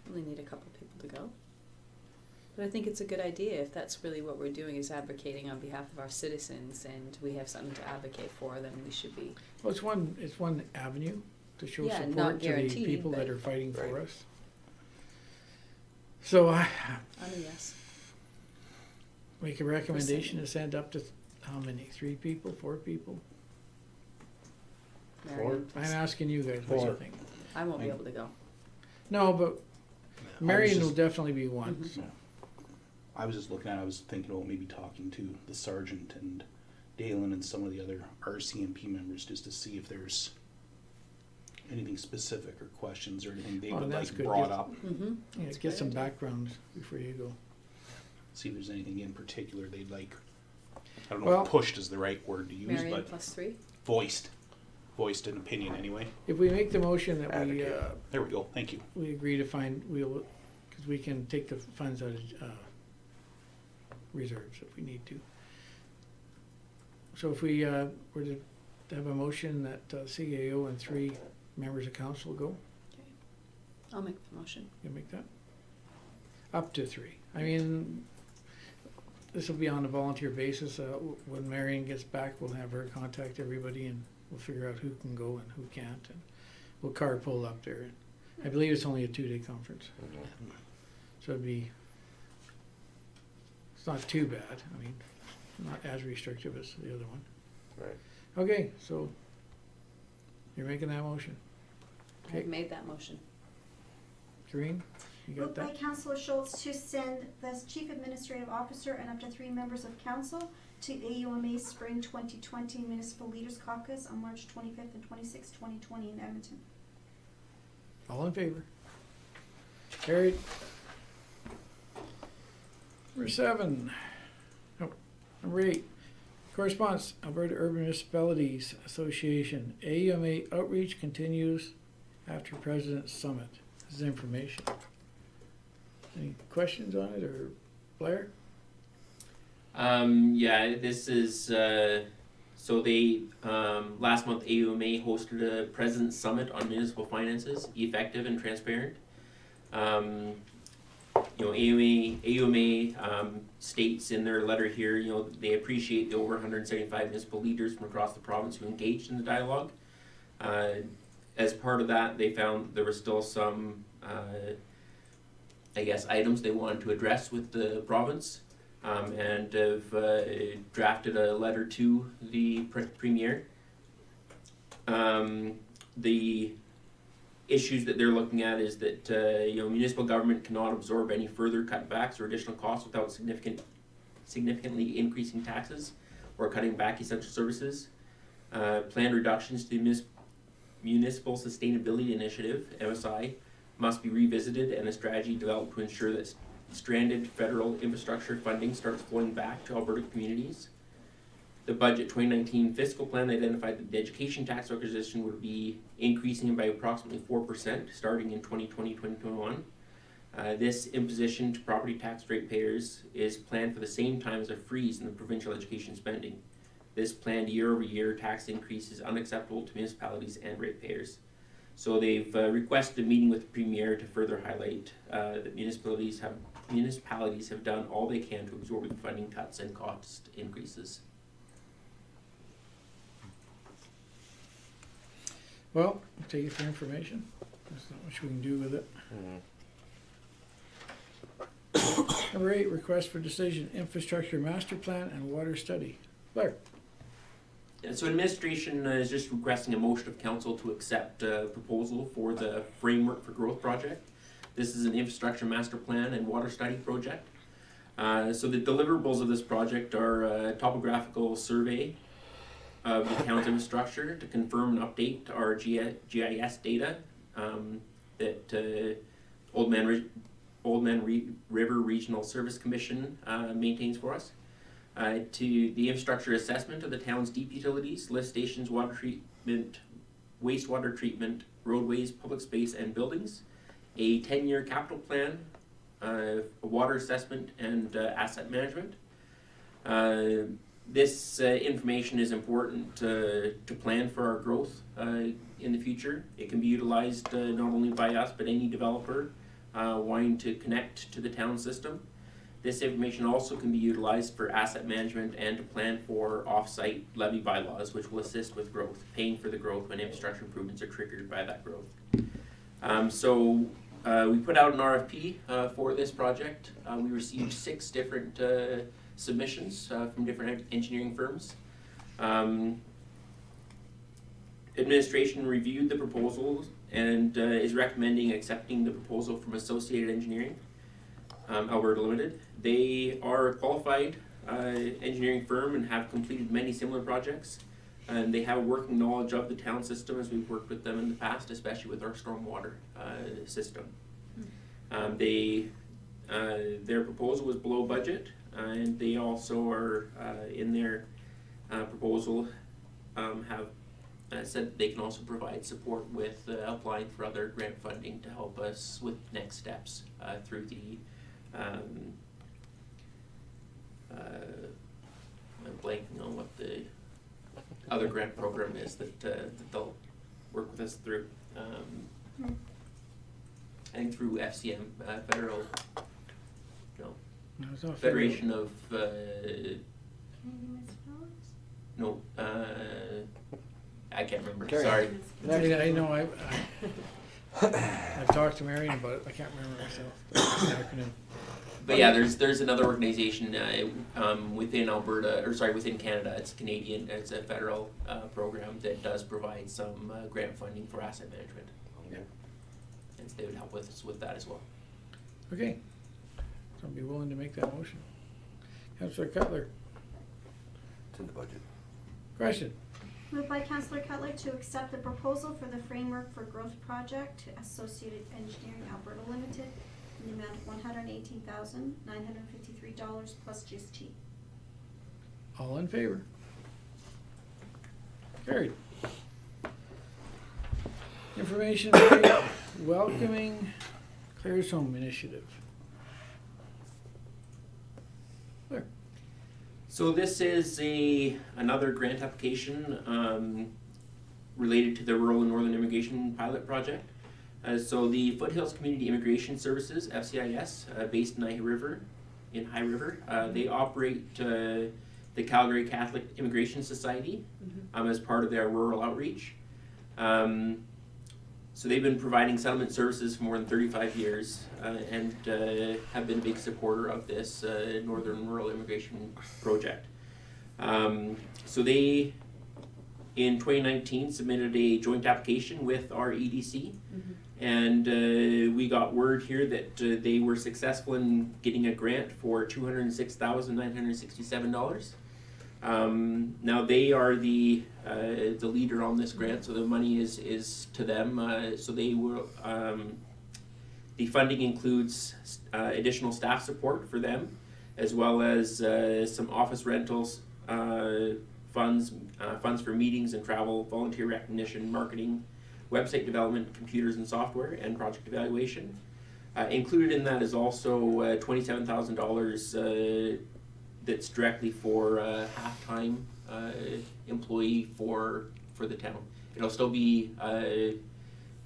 [SPEAKER 7] Only need a couple people to go. But I think it's a good idea if that's really what we're doing, is advocating on behalf of our citizens, and we have something to advocate for, then we should be.
[SPEAKER 1] Well, it's one avenue to show
[SPEAKER 7] Yeah, not
[SPEAKER 1] support to the
[SPEAKER 7] guaranteed,
[SPEAKER 1] people that
[SPEAKER 7] but-
[SPEAKER 1] are fighting for
[SPEAKER 6] Right.
[SPEAKER 1] us. So I
[SPEAKER 7] I'm a yes.
[SPEAKER 1] make a recommendation to send up to how many? 3 people, 4 people?
[SPEAKER 7] Marion,
[SPEAKER 1] I'm
[SPEAKER 7] please.
[SPEAKER 1] asking you guys what you
[SPEAKER 10] 4.
[SPEAKER 1] think.
[SPEAKER 7] I won't be able to go.
[SPEAKER 1] No, but Marion will
[SPEAKER 2] just-
[SPEAKER 1] definitely be one.
[SPEAKER 7] Mhm.
[SPEAKER 1] So.
[SPEAKER 2] I was just looking at, I was thinking about maybe talking to the sergeant and Dalen and some of the other RCMP members just to see if there's anything specific or questions or anything they
[SPEAKER 1] Oh,
[SPEAKER 2] would
[SPEAKER 1] that's
[SPEAKER 2] like
[SPEAKER 1] good.
[SPEAKER 2] brought
[SPEAKER 1] Yeah.
[SPEAKER 2] up.
[SPEAKER 7] Mm-hmm.
[SPEAKER 1] Yeah, get some background before you go.
[SPEAKER 2] See if there's anything in particular they'd like. I don't know
[SPEAKER 1] Well-
[SPEAKER 2] if pushed is the right word to use,
[SPEAKER 7] Marion
[SPEAKER 2] but
[SPEAKER 7] plus 3.
[SPEAKER 2] voiced an opinion anyway.
[SPEAKER 1] If we make the motion that
[SPEAKER 6] Advocate.
[SPEAKER 2] There we go. Thank you.
[SPEAKER 1] we agree to find, because we can take the funds out of reserves if we need to. So if we were to have a motion that CAO and 3 members of council go,
[SPEAKER 7] I'll make the motion.
[SPEAKER 1] you make that? Up to 3. I mean, this will be on a volunteer basis. When Marion gets back, we'll have her contact everybody and we'll figure out who can go and who can't. And we'll carpool up there. I believe it's only a 2-day conference. So it'd be, it's not too bad. I mean, not as restrictive as the other one.
[SPEAKER 6] Right.
[SPEAKER 1] Okay, so you're making that motion. Okay.
[SPEAKER 7] I've made that motion.
[SPEAKER 1] Green, you got
[SPEAKER 9] Moved by
[SPEAKER 1] that?
[SPEAKER 9] Councillor Schultz to send the Chief Administrative Officer and up to 3 members of council to AUMA's Spring 2020 Municipal Leaders Caucus on March 25th and 26th, 2020 in Edmonton.
[SPEAKER 1] All in favor? Carried. Number 7. No, number 8. Correspondence, Alberta Urban Municipalities Association. AUMA outreach continues after President's Summit. This is information. Any questions on it, or Blair?
[SPEAKER 11] Yeah, this is, so they, last month AUMA hosted a President's Summit on municipal finances, effective and transparent. You know, AUMA states in their letter here, you know, they appreciate the over 175 municipal leaders from across the province who engaged in the dialogue. As part of that, they found there were still some, I guess, items they wanted to address with the province, and have drafted a letter to the Premier. The issues that they're looking at is that you know, municipal government cannot absorb any further cutbacks or additional costs without significantly increasing taxes or cutting back essential services. Planned reductions to the Municipal Sustainability Initiative (MSI) must be revisited, and a strategy developed to ensure that stranded federal infrastructure funding starts flowing back to Alberta communities. The budget 2019 fiscal plan identified that the education tax acquisition would be increasing by approximately 4% starting in 2020-2021. This imposition to property tax ratepayers is planned for the same time as a freeze in the provincial education spending. This planned year-over-year tax increase is unacceptable to municipalities and ratepayers. So they've requested a meeting with the Premier to further highlight that municipalities have done all they can to absorb funding cuts and cost increases.
[SPEAKER 1] Well, I'll take it for information. There's not much we can do with it. Number 8, request for decision, infrastructure master plan and water study. Blair?
[SPEAKER 11] Yeah, so administration is just requesting a motion of council to accept a proposal for the Framework for Growth project. This is an infrastructure master plan and water study project. So the deliverables of this project are a topographical survey of the town's infrastructure to confirm and update our GIS data that Old Man River Regional Service Commission maintains for us. To the infrastructure assessment of the town's deep utilities, lift stations, water treatment, wastewater treatment, roadways, public space, and buildings. A 10-year capital plan, a water assessment, and asset management. This information is important to plan for our growth in the future. It can be utilized not only by us, but any developer wanting to connect to the town system. This information also can be utilized for asset management and to plan for off-site levy bylaws, which will assist with growth, paying for the growth when infrastructure improvements are triggered by that growth. So we put out an RFP for this project. We received 6 different submissions from different engineering firms. Administration reviewed the proposals and is recommending accepting the proposal from Associated Engineering, Alberta Limited. They are a qualified engineering firm and have completed many similar projects. And they have a working knowledge of the town system, as we've worked with them in the past, especially with our stormwater system. Their proposal was below budget, and they also are in their proposal have said that they can also provide support with applying for other grant funding to help us with next steps through the I'm blanking on what the other grant program is that they'll work with us through. I think through FCM, federal, no,
[SPEAKER 1] No, it's not
[SPEAKER 11] Federation of,
[SPEAKER 9] Canadian municipalities?
[SPEAKER 11] no, I can't remember,
[SPEAKER 6] Carry
[SPEAKER 11] sorry.
[SPEAKER 1] I know, I've talked to Marion about it, I can't remember myself. The acronym.
[SPEAKER 11] But yeah, there's another organization within Alberta, or sorry, within Canada. It's Canadian. It's a federal program that does provide some grant funding for asset management.
[SPEAKER 1] Yeah.
[SPEAKER 11] And so they would help us with that as well.
[SPEAKER 1] Okay. So I'll be willing to make that motion. Councillor Cutler,
[SPEAKER 6] It's in the budget.
[SPEAKER 1] question?
[SPEAKER 9] Moved by Councillor Cutler to accept the proposal for the Framework for Growth Project to Associated Engineering Alberta Limited in the amount of $118,953 plus GST.
[SPEAKER 1] All in favor? Carried. Information welcoming Claire's Home Initiative. Claire.
[SPEAKER 11] So this is another grant application related to the Rural and Northern Immigration Pilot Project. So the Foothills Community Immigration Services, FCIS, based in High River, they operate the Calgary Catholic Immigration Society as part of their rural outreach. So they've been providing settlement services for more than 35 years and have been a big supporter of this Northern Rural Immigration Project. So they, in 2019, submitted a joint application with our EDC, and we got word here that they were successful in getting a grant for $206,967. Now they are the leader on this grant, so the money is to them. So they will. The funding includes additional staff support for them, as well as some office rentals, funds for meetings and travel, volunteer recognition, marketing, website development, computers and software, and project evaluation. Included in that is also $27,000 that's directly for a half-time employee for the town. It'll still be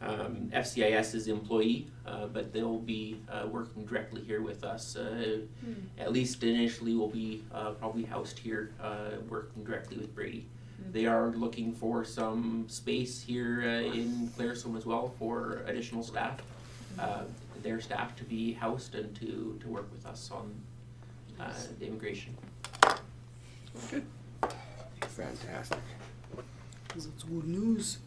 [SPEAKER 11] FCIS's employee, but they'll be working directly here with us. At least initially will be probably housed here, working directly with Brady. They are looking for some space here in Claresholm as well for additional staff, their staff to be housed and to work with us on the immigration.
[SPEAKER 1] Good.
[SPEAKER 6] Fantastic.
[SPEAKER 8] That's good news.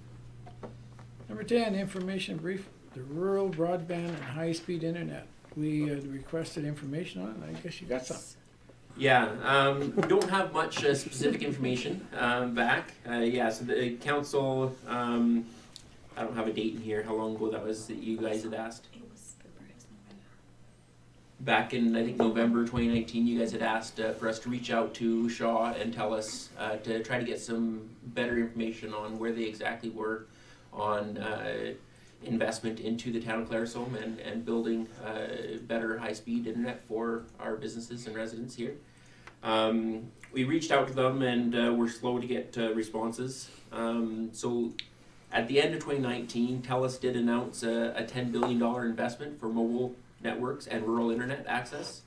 [SPEAKER 1] Number 10, information brief, the rural broadband and high-speed internet. We requested information on it, and I guess you got some.
[SPEAKER 11] Yeah, we don't have much specific information back. So the council, I don't have a date in here, how long ago that was that you guys had asked.
[SPEAKER 7] It was February,
[SPEAKER 11] Back in, I think, November 2019, you guys had asked for us to reach out to Shaw and tell us to try to get some better information on where they exactly were on investment into the town of Claresholm and building better high-speed internet for our businesses and residents here. We reached out to them and we're slow to get responses. So at the end of 2019, TELUS did announce a $10 billion investment for mobile networks and rural internet access.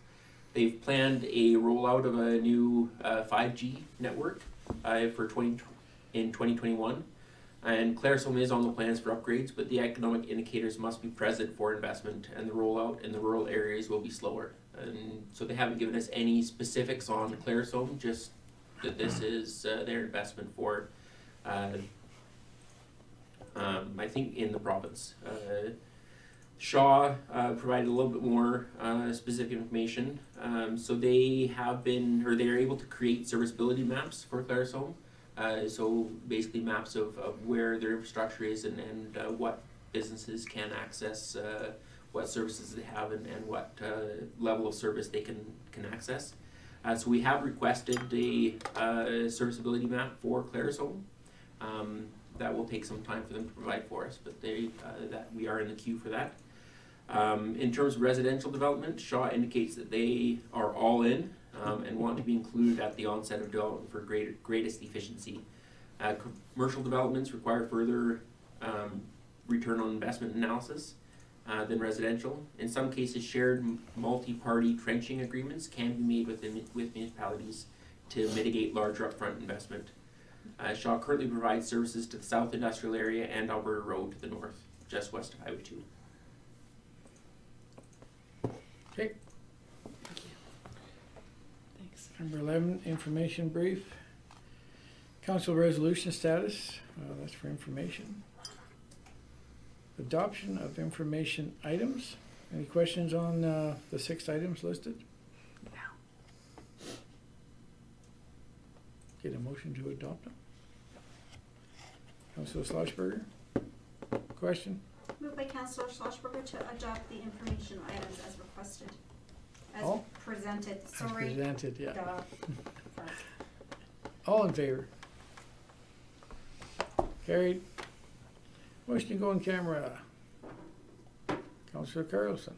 [SPEAKER 11] They've planned a rollout of a new 5G network in 2021. And Claresholm is on the plans for upgrades, but the economic indicators must be present for investment, and the rollout in the rural areas will be slower. And so they haven't given us any specifics on Claresholm, just that this is their investment for, I think, in the province. Shaw provided a little bit more specific information. So they have been, or they're able to create serviceability maps for Claresholm. So basically maps of where their infrastructure is and what businesses can access, what services they have and what level of service they can access. So we have requested a serviceability map for Claresholm. That will take some time for them to provide for us, but that we are in the queue for that. In terms of residential development, Shaw indicates that they are all in and want to be included at the onset of development for greatest efficiency. Commercial developments require further return on investment analysis than residential. In some cases, shared multi-party trenching agreements can be made with municipalities to mitigate larger upfront investment. Shaw currently provides services to the South Industrial Area and Alberta Road to the north, just west of Highway 2.
[SPEAKER 1] Okay.
[SPEAKER 7] Thanks.
[SPEAKER 1] Number 11, information brief. Council resolution status, that's for information. Adoption of information items. Any questions on the 6 items listed? Get a motion to adopt them. Councillor Schlossberger? Question?
[SPEAKER 9] Moved by Councillor Schlossberger to adopt the information items as requested. As
[SPEAKER 1] All?
[SPEAKER 9] presented,
[SPEAKER 1] As
[SPEAKER 9] sorry.
[SPEAKER 1] presented, yeah.
[SPEAKER 9] Duh. Sorry.
[SPEAKER 1] All in favor? Carried. Motion to go on camera. Councillor Carlson.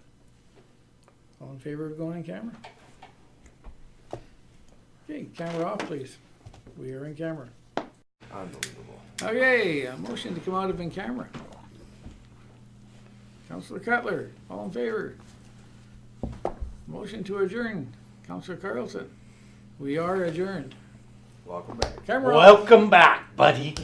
[SPEAKER 1] All in favor of going on camera? Okay, camera off, please. We are in camera.
[SPEAKER 6] Unbelievable.
[SPEAKER 1] Okay, a motion to come out of in camera. Councillor Cutler, all in favor? Motion to adjourn. Councillor Carlson. We are adjourned.
[SPEAKER 6] Welcome back.
[SPEAKER 1] Camera off.
[SPEAKER 10] Welcome back, buddy.